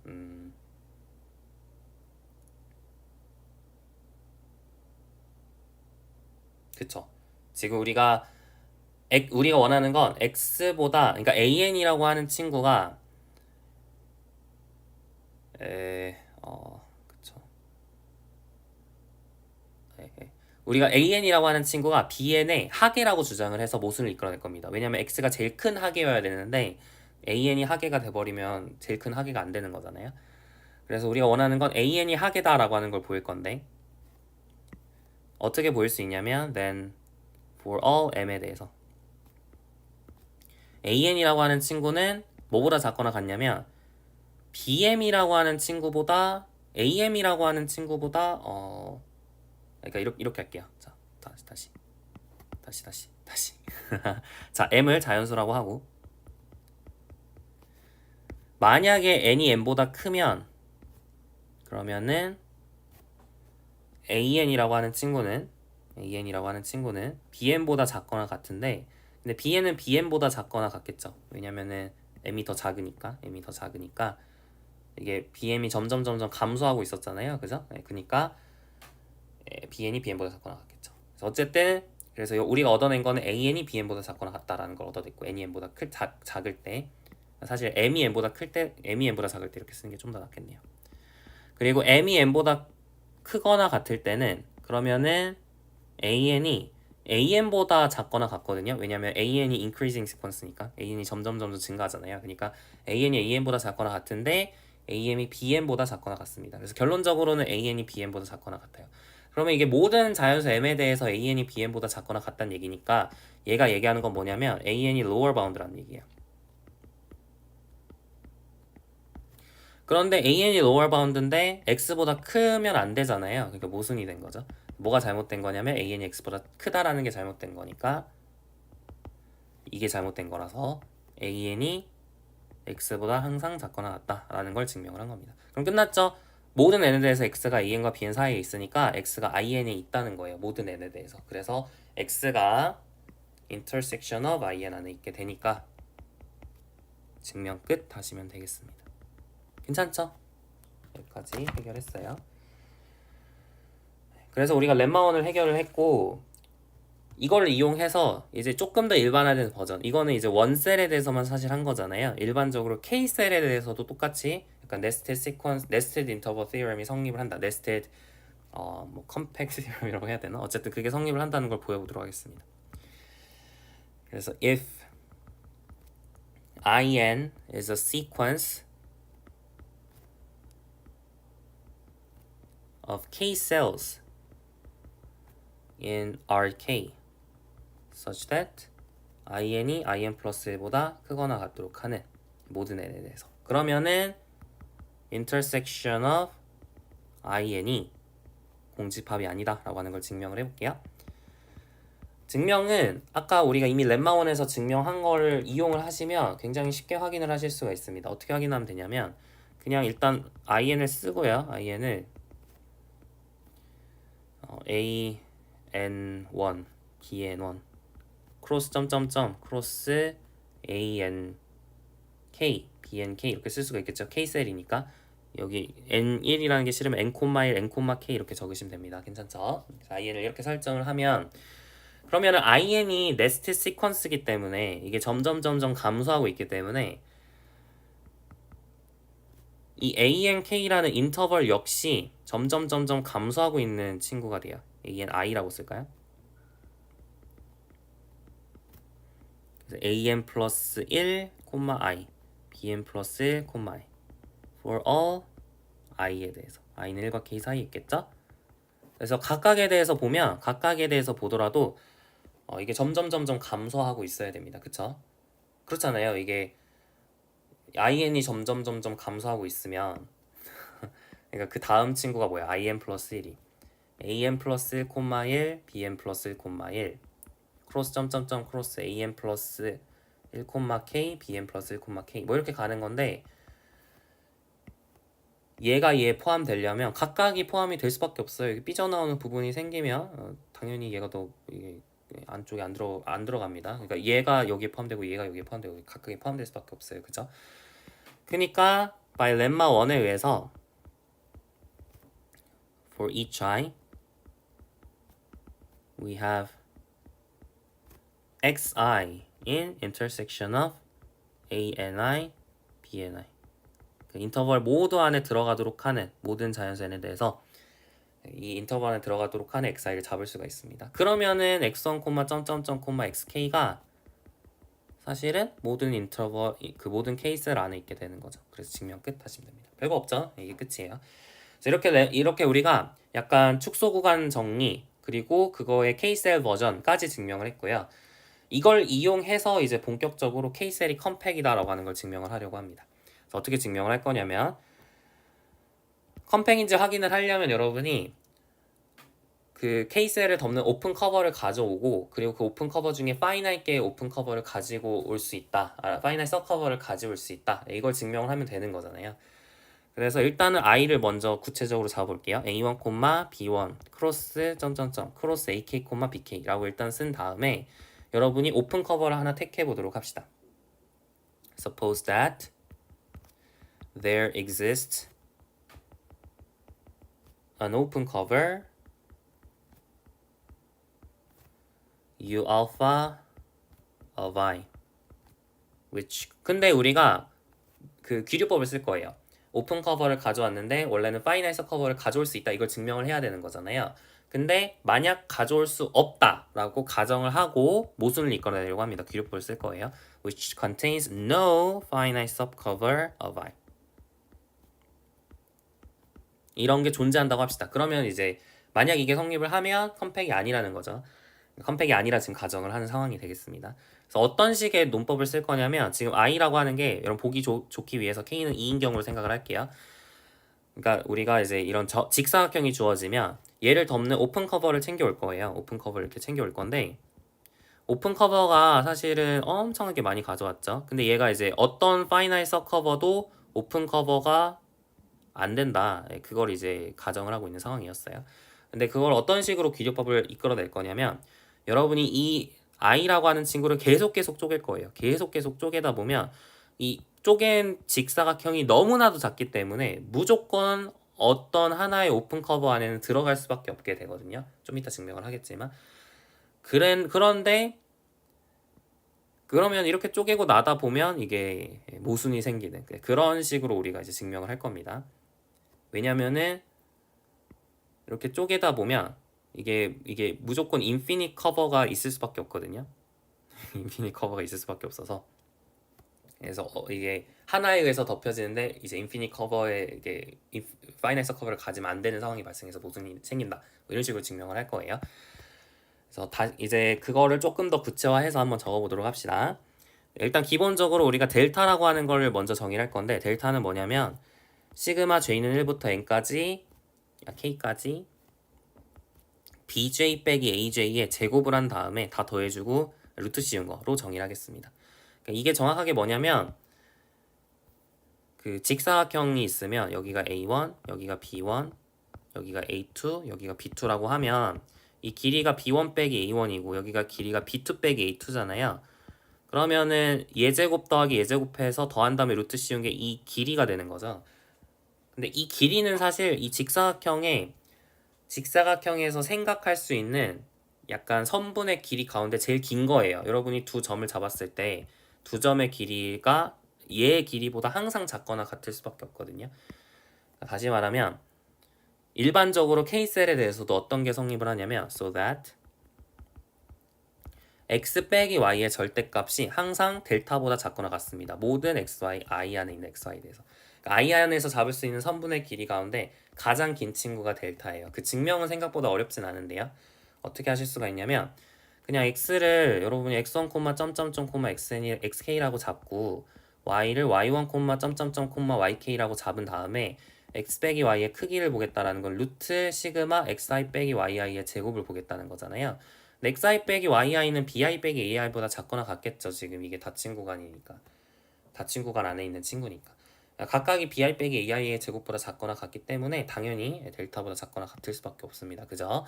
그쵸. 지금 우리가 원하는 건 x보다 그러니까 an이라고 하는 친구가 그쵸. 우리가 an이라고 하는 친구가 bn의 하계라고 주장을 해서 모순을 이끌어낼 겁니다. 왜냐면 x가 제일 큰 하계여야 되는데 an이 하계가 돼버리면 제일 큰 하계가 안 되는 거잖아요. 그래서 우리가 원하는 건 an이 하계다라고 하는 걸 보일 건데 어떻게 보일 수 있냐면 then for all m에 대해서 an이라고 하는 친구는 뭐보다 작거나 같냐면 bm이라고 하는 친구보다 am이라고 하는 친구보다 그러니까 이렇게 할게요. 자, 다시. 자, m을 자연수라고 하고 만약에 n이 m보다 크면 그러면은 an이라고 하는 친구는 bn보다 작거나 같은데 근데 bn은 bn보다 작거나 같겠죠. 왜냐면은 m이 더 작으니까 이게 bm이 점점 감소하고 있었잖아요. 그죠? 네, 그러니까 bn이 bn보다 작거나 같겠죠. 그래서 어쨌든 그래서 우리가 얻어낸 거는 an이 bn보다 작거나 같다라는 걸 얻어냈고 n이 m보다 작을 때 사실 m이 m보다 작을 때 이렇게 쓰는 게 좀 더 낫겠네요. 그리고 m이 m보다 크거나 같을 때는 그러면은 an이 an보다 작거나 같거든요. 왜냐면 an이 increasing sequence니까 an이 점점 증가하잖아요. 그러니까 an이 an보다 작거나 같은데 am이 bn보다 작거나 같습니다. 그래서 결론적으로는 an이 bn보다 작거나 같아요. 그러면 이게 모든 자연수 m에 대해서 an이 bn보다 작거나 같다는 얘기니까 얘가 얘기하는 건 뭐냐면 an이 lower bound라는 얘기예요. 그런데 an이 lower bound인데 x보다 크면 안 되잖아요. 그러니까 모순이 된 거죠. 뭐가 잘못된 거냐면 an이 x보다 크다라는 게 잘못된 거니까 이게 잘못된 거라서 an이 x보다 항상 작거나 같다라는 걸 증명을 한 겁니다. 그럼 끝났죠? 모든 n에 대해서 x가 an과 bn 사이에 있으니까 x가 in에 있다는 거예요. 모든 n에 대해서. 그래서 x가 intersection of in 안에 있게 되니까 증명 끝 하시면 되겠습니다. 괜찮죠? 여기까지 해결했어요. 그래서 우리가 렘마원을 해결을 했고 이걸 이용해서 이제 조금 더 일반화된 버전 이거는 이제 원셀에 대해서만 사실 한 거잖아요. 일반적으로 K셀에 대해서도 똑같이 약간 네스티드 시퀀스, 네스티드 인터벌 티어럼이 성립을 한다. 네스티드 뭐 컴팩트 티어럼이라고 해야 되나? 어쨌든 그게 성립을 한다는 걸 보여보도록 하겠습니다. 그래서 if in is a sequence of K cells in RK such that in이 in 플러스 1보다 크거나 같도록 하는 모든 n에 대해서 그러면은 intersection of in이 공집합이 아니다 라고 하는 걸 증명을 해볼게요. 증명은 아까 우리가 이미 렘마원에서 증명한 거를 이용을 하시면 굉장히 쉽게 확인을 하실 수가 있습니다. 어떻게 확인하면 되냐면 그냥 일단 in을 쓰고요. in을 an1 bn1 크로스 점점점 크로스 ank bnk 이렇게 쓸 수가 있겠죠. k셀이니까 여기 n1이라는 게 싫으면 n,1 n,k 이렇게 적으시면 됩니다. 괜찮죠? in을 이렇게 설정을 하면 그러면은 in이 네스티드 시퀀스이기 때문에 이게 점점 감소하고 있기 때문에 이 ank라는 인터벌 역시 점점 감소하고 있는 친구가 돼요. ani라고 쓸까요? 그래서 an 플러스 1, i, bn 플러스 1, i for all i에 대해서 i는 1과 k 사이에 있겠죠? 그래서 각각에 대해서 보더라도 이게 점점 감소하고 있어야 됩니다. 그쵸? 그렇잖아요. 이게 in이 점점 감소하고 있으면 그러니까 그 다음 친구가 뭐야? in 플러스 1이 an 플러스 1, 1, bn 플러스 1, 1 크로스 점점점 크로스 an 플러스 1, k, bn 플러스 1, k 뭐 이렇게 가는 건데 얘가 얘 포함되려면 각각이 포함이 될 수밖에 없어요. 여기 삐져나오는 부분이 생기면 당연히 얘가 더 이게 안쪽에 안 들어갑니다. 그러니까 얘가 여기에 포함되고 얘가 여기에 포함되고 각각이 포함될 수밖에 없어요. 그죠? 그러니까 by lemma 1에 의해서 for each i we have xi in intersection of a n i, b n i 그 인터벌 모두 안에 들어가도록 하는 모든 자연수 n에 대해서 이 인터벌 안에 들어가도록 하는 xi를 잡을 수가 있습니다. 그러면은 x1, 점점점, xk가 사실은 모든 인터벌 그 모든 케이스를 안에 있게 되는 거죠. 그래서 증명 끝 하시면 됩니다. 별거 없죠? 이게 끝이에요. 이렇게 우리가 약간 축소 구간 정리 그리고 그거의 K셀 버전까지 증명을 했고요. 이걸 이용해서 이제 본격적으로 K셀이 컴팩이다라고 하는 걸 증명을 하려고 합니다. 그래서 어떻게 증명을 할 거냐면 컴팩인지 확인을 하려면 여러분이 그 K셀을 덮는 오픈 커버를 가져오고 그리고 그 오픈 커버 중에 파이나이트 개의 오픈 커버를 가지고 올 수 있다. 파이나이트 서 커버를 가지고 올 수 있다. 이걸 증명을 하면 되는 거잖아요. 그래서 일단은 i를 먼저 구체적으로 잡아볼게요. a1, b1 크로스 점점점 크로스 ak, bk라고 일단 쓴 다음에 여러분이 오픈 커버를 하나 택해 보도록 합시다. Suppose that there exists an open cover u alpha of i which 근데 우리가 그 귀류법을 쓸 거예요. 오픈 커버를 가져왔는데 원래는 파이나이트 커버를 가져올 수 있다 이걸 증명을 해야 되는 거잖아요. 근데 만약 가져올 수 없다라고 가정을 하고 모순을 이끌어내려고 합니다. 귀류법을 쓸 거예요. which contains no finite subcover of i 이런 게 존재한다고 합시다. 그러면 이제 만약 이게 성립을 하면 컴팩이 아니라는 거죠. 컴팩이 아니라 지금 가정을 하는 상황이 되겠습니다. 그래서 어떤 식의 논법을 쓸 거냐면 지금 i라고 하는 게 여러분 보기 좋기 위해서 k는 2인 경우로 생각을 할게요. 그러니까 우리가 이제 이런 직사각형이 주어지면 얘를 덮는 오픈 커버를 챙겨올 거예요. 오픈 커버를 이렇게 챙겨올 건데 오픈 커버가 사실은 엄청나게 많이 가져왔죠. 근데 얘가 이제 어떤 파이나이트 서 커버도 오픈 커버가 안 된다. 그걸 이제 가정을 하고 있는 상황이었어요. 근데 그걸 어떤 식으로 귀류법을 이끌어낼 거냐면 여러분이 이 i라고 하는 친구를 계속 쪼갤 거예요. 계속 쪼개다 보면 이 쪼갠 직사각형이 너무나도 작기 때문에 무조건 어떤 하나의 오픈 커버 안에는 들어갈 수밖에 없게 되거든요. 좀 이따 증명을 하겠지만 그런데 그러면 이렇게 쪼개고 나다 보면 이게 모순이 생기는 그런 식으로 우리가 이제 증명을 할 겁니다. 왜냐면은 이렇게 쪼개다 보면 이게 무조건 인피니트 커버가 있을 수밖에 없거든요. 인피니트 커버가 있을 수밖에 없어서 그래서 이게 하나에 의해서 덮여지는데 이제 인피니트 커버에 이게 파이나이트 커버를 가지면 안 되는 상황이 발생해서 모순이 생긴다. 뭐 이런 식으로 증명을 할 거예요. 그래서 이제 그거를 조금 더 구체화해서 한번 적어보도록 합시다. 일단 기본적으로 우리가 델타라고 하는 걸 먼저 정의를 할 건데 델타는 뭐냐면 시그마 j는 1부터 n까지 k까지 bj 빼기 aj의 제곱을 한 다음에 다 더해주고 루트 씌운 거로 정의를 하겠습니다. 그러니까 이게 정확하게 뭐냐면 그 직사각형이 있으면 여기가 a1, 여기가 b1, 여기가 a2, 여기가 b2라고 하면 이 길이가 b1 빼기 a1이고 여기가 길이가 b2 빼기 a2잖아요. 그러면은 예제곱 더하기 예제곱해서 더한 다음에 루트 씌운 게 이 길이가 되는 거죠. 근데 이 길이는 사실 이 직사각형에서 생각할 수 있는 약간 선분의 길이 가운데 제일 긴 거예요. 여러분이 두 점을 잡았을 때 두 점의 길이가 얘의 길이보다 항상 작거나 같을 수밖에 없거든요. 다시 말하면 일반적으로 K셀에 대해서도 어떤 게 성립을 하냐면 so that x 빼기 y의 절대값이 항상 델타보다 작거나 같습니다. 모든 xy, i 안에 있는 xy에 대해서. 그러니까 i 안에서 잡을 수 있는 선분의 길이 가운데 가장 긴 친구가 델타예요. 그 증명은 생각보다 어렵진 않은데요. 어떻게 하실 수가 있냐면 그냥 x를 여러분이 x1, 점점점, xk라고 잡고 y를 y1, 점점점, yk라고 잡은 다음에 x 빼기 y의 크기를 보겠다라는 건 루트 시그마 xi 빼기 yi의 제곱을 보겠다는 거잖아요. 근데 xi 빼기 yi는 bi 빼기 ai보다 작거나 같겠죠. 지금 이게 닫힌 구간이니까. 닫힌 구간 안에 있는 친구니까. 각각이 bi 빼기 ai의 제곱보다 작거나 같기 때문에 당연히 델타보다 작거나 같을 수밖에 없습니다. 그죠?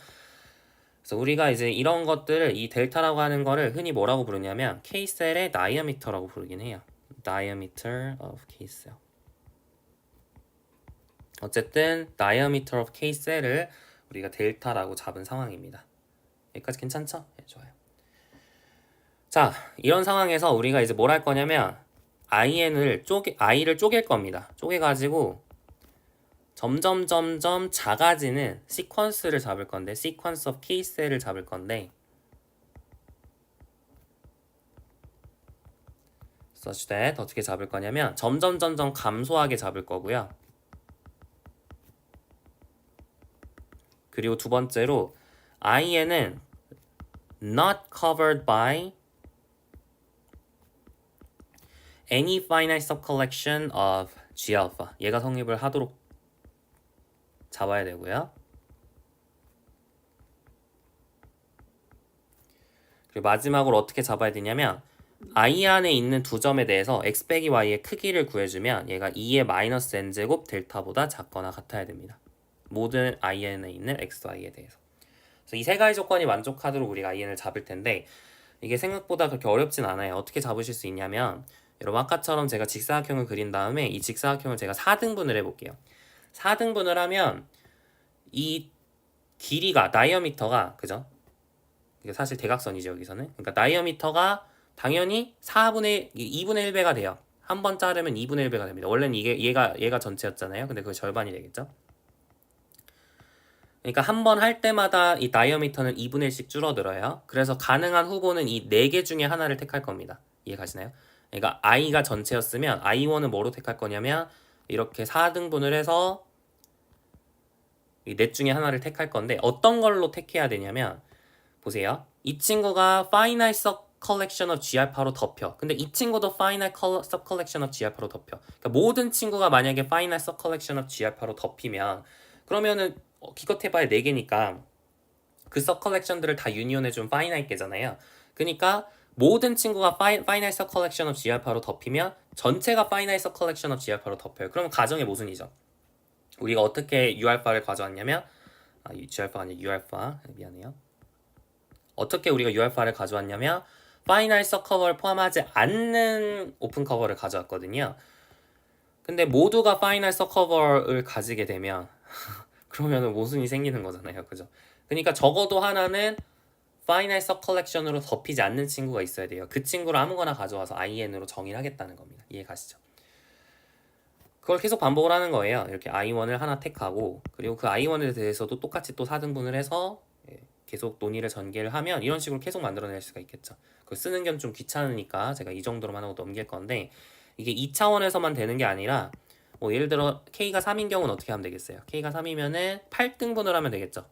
그래서 우리가 이제 이런 것들을 이 델타라고 하는 거를 흔히 뭐라고 부르냐면 K셀의 diameter라고 부르긴 해요. diameter of Kcell. 어쨌든 diameter of K셀을 우리가 델타라고 잡은 상황입니다. 여기까지 괜찮죠? 네, 좋아요. 자, 이런 상황에서 우리가 이제 뭘 할 거냐면 i를 쪼갤 겁니다. 쪼개가지고 점점 작아지는 시퀀스를 잡을 건데 sequence of K셀을 잡을 건데 such that 어떻게 잡을 거냐면 점점 감소하게 잡을 거고요. 그리고 두 번째로 i는 not covered by any finite subcollection of G alpha. 얘가 성립을 하도록 잡아야 되고요. 그리고 마지막으로 어떻게 잡아야 되냐면 i 안에 있는 두 점에 대해서 x 빼기 y의 크기를 구해주면 얘가 2의 마이너스 n제곱 델타보다 작거나 같아야 됩니다. 모든 in에 있는 xy에 대해서. 그래서 이 세 가지 조건이 만족하도록 우리가 in을 잡을 텐데 이게 생각보다 그렇게 어렵진 않아요. 어떻게 잡으실 수 있냐면 여러분 아까처럼 제가 직사각형을 그린 다음에 이 직사각형을 제가 4등분을 해볼게요. 4등분을 하면 이 길이가 다이어미터가 그죠? 이게 사실 대각선이죠 여기서는. 그러니까 다이어미터가 당연히 2분의 1배가 돼요. 한 번 자르면 2분의 1배가 됩니다. 원래는 이게 얘가 전체였잖아요. 근데 그게 절반이 되겠죠? 그러니까 한 번 할 때마다 이 다이어미터는 2분의 1씩 줄어들어요. 그래서 가능한 후보는 이 4개 중에 하나를 택할 겁니다. 이해 가시나요? 그러니까 i가 전체였으면 i1은 뭐로 택할 거냐면 이렇게 4등분을 해서 이 넷 중에 하나를 택할 건데 어떤 걸로 택해야 되냐면 보세요. 이 친구가 finite subcollection of G알파로 덮여. 근데 이 친구도 finite subcollection of G알파로 덮여. 그러니까 모든 친구가 만약에 finite subcollection of G알파로 덮이면 그러면은 기껏해봐야 4개니까 그 subcollection들을 다 유니온해주면 finite개잖아요. 그러니까 모든 친구가 finite subcollection of G알파로 덮이면 전체가 finite subcollection of G알파로 덮여요. 그러면 가정의 모순이죠. 우리가 어떻게 U알파를 가져왔냐면 G알파가 아니라 U알파 미안해요. 어떻게 우리가 U알파를 가져왔냐면 파이널 서커버를 포함하지 않는 오픈 커버를 가져왔거든요. 근데 모두가 파이널 서커버를 가지게 되면 그러면은 모순이 생기는 거잖아요. 그죠? 그러니까 적어도 하나는 파이널 서컬렉션으로 덮이지 않는 친구가 있어야 돼요. 그 친구를 아무거나 가져와서 IN으로 정의를 하겠다는 겁니다. 이해 가시죠? 그걸 계속 반복을 하는 거예요. 이렇게 I1을 하나 택하고 그리고 그 I1에 대해서도 똑같이 또 4등분을 해서 계속 논의를 전개를 하면 이런 식으로 계속 만들어낼 수가 있겠죠. 그걸 쓰는 건 좀 귀찮으니까 제가 이 정도로만 하고 넘길 건데 이게 2차원에서만 되는 게 아니라 뭐 예를 들어 K가 3인 경우는 어떻게 하면 되겠어요? K가 3이면은 8등분을 하면 되겠죠.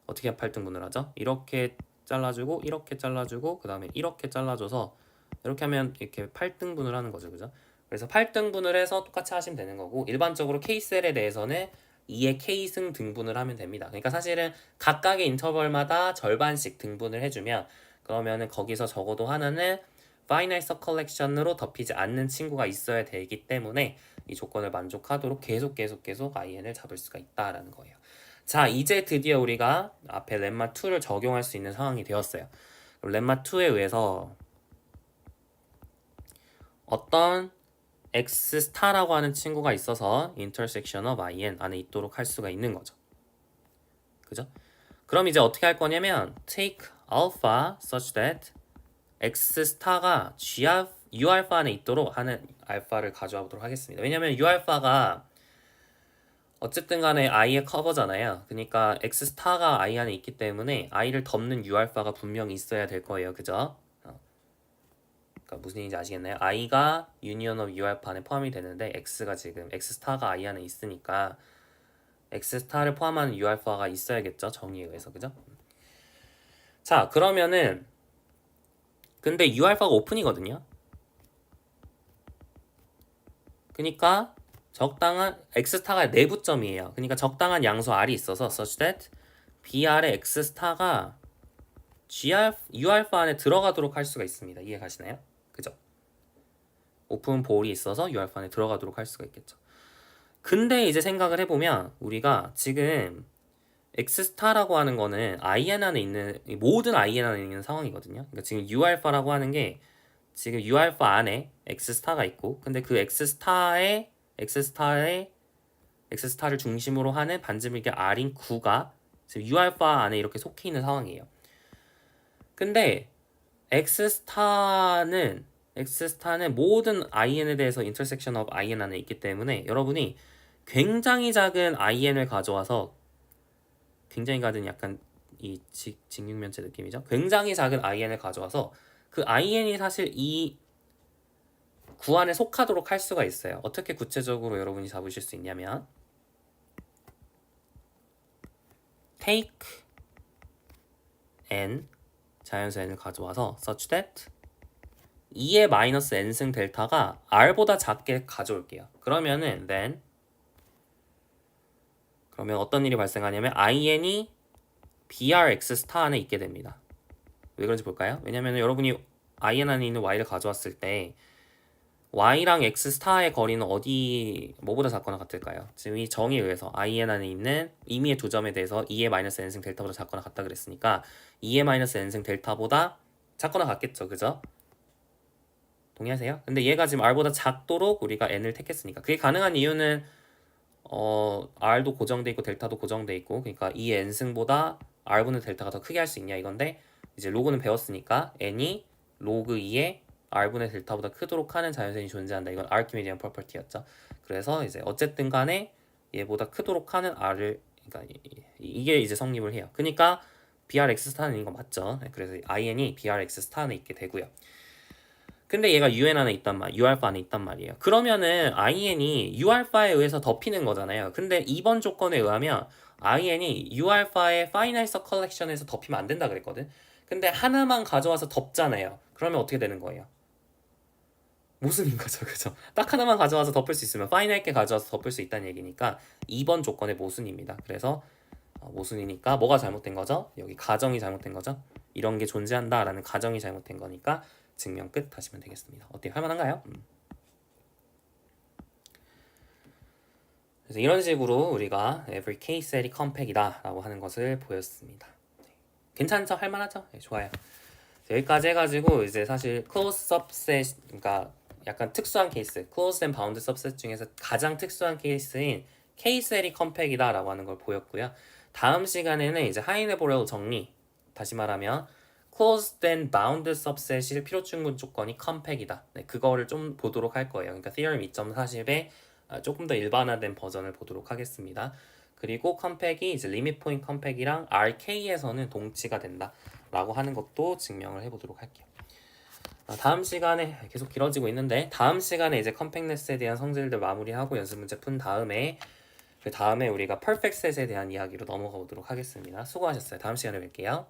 어떻게 8등분을 하죠? 이렇게 잘라주고 이렇게 잘라주고 그 다음에 이렇게 잘라줘서 이렇게 하면 이렇게 8등분을 하는 거죠. 그죠? 그래서 8등분을 해서 똑같이 하시면 되는 거고 일반적으로 K셀에 대해서는 2의 K승 등분을 하면 됩니다. 그러니까 사실은 각각의 인터벌마다 절반씩 등분을 해주면 그러면은 거기서 적어도 하나는 finite subcollection으로 덮이지 않는 친구가 있어야 되기 때문에 이 조건을 만족하도록 계속 IN을 잡을 수가 있다라는 거예요. 자, 이제 드디어 우리가 앞에 렘마 2를 적용할 수 있는 상황이 되었어요. 렘마 2에 의해서 어떤 x 스타라고 하는 친구가 있어서 intersection of in 안에 있도록 할 수가 있는 거죠. 그죠? 그럼 이제 어떻게 할 거냐면 take alpha such that x 스타가 u 알파 안에 있도록 하는 알파를 가져와 보도록 하겠습니다. 왜냐면 u 알파가 어쨌든 간에 i의 커버잖아요. 그러니까 x 스타가 i 안에 있기 때문에 i를 덮는 u 알파가 분명히 있어야 될 거예요. 그죠? 그러니까 무슨 얘기인지 아시겠나요? i가 union of u 알파 안에 포함이 되는데 x가 지금 x 스타가 i 안에 있으니까 x 스타를 포함하는 u 알파가 있어야겠죠. 정의에 의해서. 그죠? 자, 그러면은 근데 u 알파가 오픈이거든요. 그러니까 적당한 x 스타가 내부점이에요. 그러니까 적당한 양수 r이 있어서 such that br의 x 스타가 u알파 안에 들어가도록 할 수가 있습니다. 이해 가시나요? 그죠? 오픈 볼이 있어서 u알파 안에 들어가도록 할 수가 있겠죠. 근데 이제 생각을 해보면 우리가 지금 x 스타라고 하는 거는 in 안에 있는 모든 in 안에 있는 상황이거든요. 그러니까 지금 u알파라고 하는 게 지금 u알파 안에 x 스타가 있고, 근데 그 x 스타를 중심으로 하는 반지름계 r인 9가 지금 u알파 안에 이렇게 속해 있는 상황이에요. 근데 X스타는 모든 in에 대해서 intersection of in 안에 있기 때문에 여러분이 굉장히 작은 in을 가져와서 굉장히 작은 약간 이 직육면체 느낌이죠. 굉장히 작은 in을 가져와서 그 in이 사실 이 구안에 속하도록 할 수가 있어요. 어떻게 구체적으로 여러분이 잡으실 수 있냐면 take n 자연수 n을 가져와서 such that 2의 마이너스 n승 델타가 r보다 작게 가져올게요. 그러면 어떤 일이 발생하냐면 in이 brx 스타 안에 있게 됩니다. 왜 그런지 볼까요? 왜냐면 여러분이 in 안에 있는 y를 가져왔을 때 y랑 x 스타의 거리는 뭐보다 작거나 같을까요? 지금 이 정의에 의해서 in 안에 있는 임의의 두 점에 대해서 2의 마이너스 n승 델타보다 작거나 같다 그랬으니까 2의 마이너스 n승 델타보다 작거나 같겠죠. 그죠? 동의하세요? 근데 얘가 지금 r보다 작도록 우리가 n을 택했으니까 그게 가능한 이유는 r도 고정돼 있고 델타도 고정돼 있고, 그러니까 이 n승보다 r분의 델타가 더 크게 할 수 있냐 이건데, 이제 로그는 배웠으니까 n이 로그 2의 r분의 델타보다 크도록 하는 자연선이 존재한다. 이건 아르키메디안 프로퍼티였죠. 그래서 이제 어쨌든 간에 얘보다 크도록 하는 r을, 그러니까 이게 이제 성립을 해요. 그러니까 brx 스타는 있는 거 맞죠? 그래서 in이 brx 스타 안에 있게 되고요. 근데 얘가 un 안에 있단 u알파 안에 있단 말이에요. 그러면은 in이 u알파에 의해서 덮이는 거잖아요. 근데 2번 조건에 의하면 in이 u알파의 파이널 서 컬렉션에서 덮이면 안 된다 그랬거든. 근데 하나만 가져와서 덮잖아요. 그러면 어떻게 되는 거예요? 모순인 거죠, 그죠? 딱 하나만 가져와서 덮을 수 있으면 파이널게 가져와서 덮을 수 있다는 얘기니까 2번 조건의 모순입니다. 그래서 모순이니까 뭐가 잘못된 거죠? 여기 가정이 잘못된 거죠? 이런 게 존재한다라는 가정이 잘못된 거니까 증명 끝 하시면 되겠습니다. 어때요? 할만한가요? 그래서 이런 식으로 우리가 every case set이 컴팩이다 라고 하는 것을 보였습니다. 괜찮죠? 할만하죠? 네, 좋아요. 여기까지 해가지고 이제 사실 closed subset, 그러니까 약간 특수한 케이스, closed and bound subset 중에서 가장 특수한 케이스인 case set이 컴팩이다 라고 하는 걸 보였고요. 다음 시간에는 이제 하이네보렐 정리, 다시 말하면 closed and bound subset이 필요충분 조건이 컴팩이다. 네, 그거를 좀 보도록 할 거예요. 그러니까 theorem 2.40의 조금 더 일반화된 버전을 보도록 하겠습니다. 그리고 컴팩이 이제 리밋 포인트 컴팩이랑 RK에서는 동치가 된다 라고 하는 것도 증명을 해보도록 할게요. 다음 시간에 계속 길어지고 있는데 다음 시간에 이제 컴팩트네스에 대한 성질들 마무리하고 연습 문제 푼 다음에 그 다음에 우리가 퍼펙트 셋에 대한 이야기로 넘어가 보도록 하겠습니다. 수고하셨어요. 다음 시간에 뵐게요.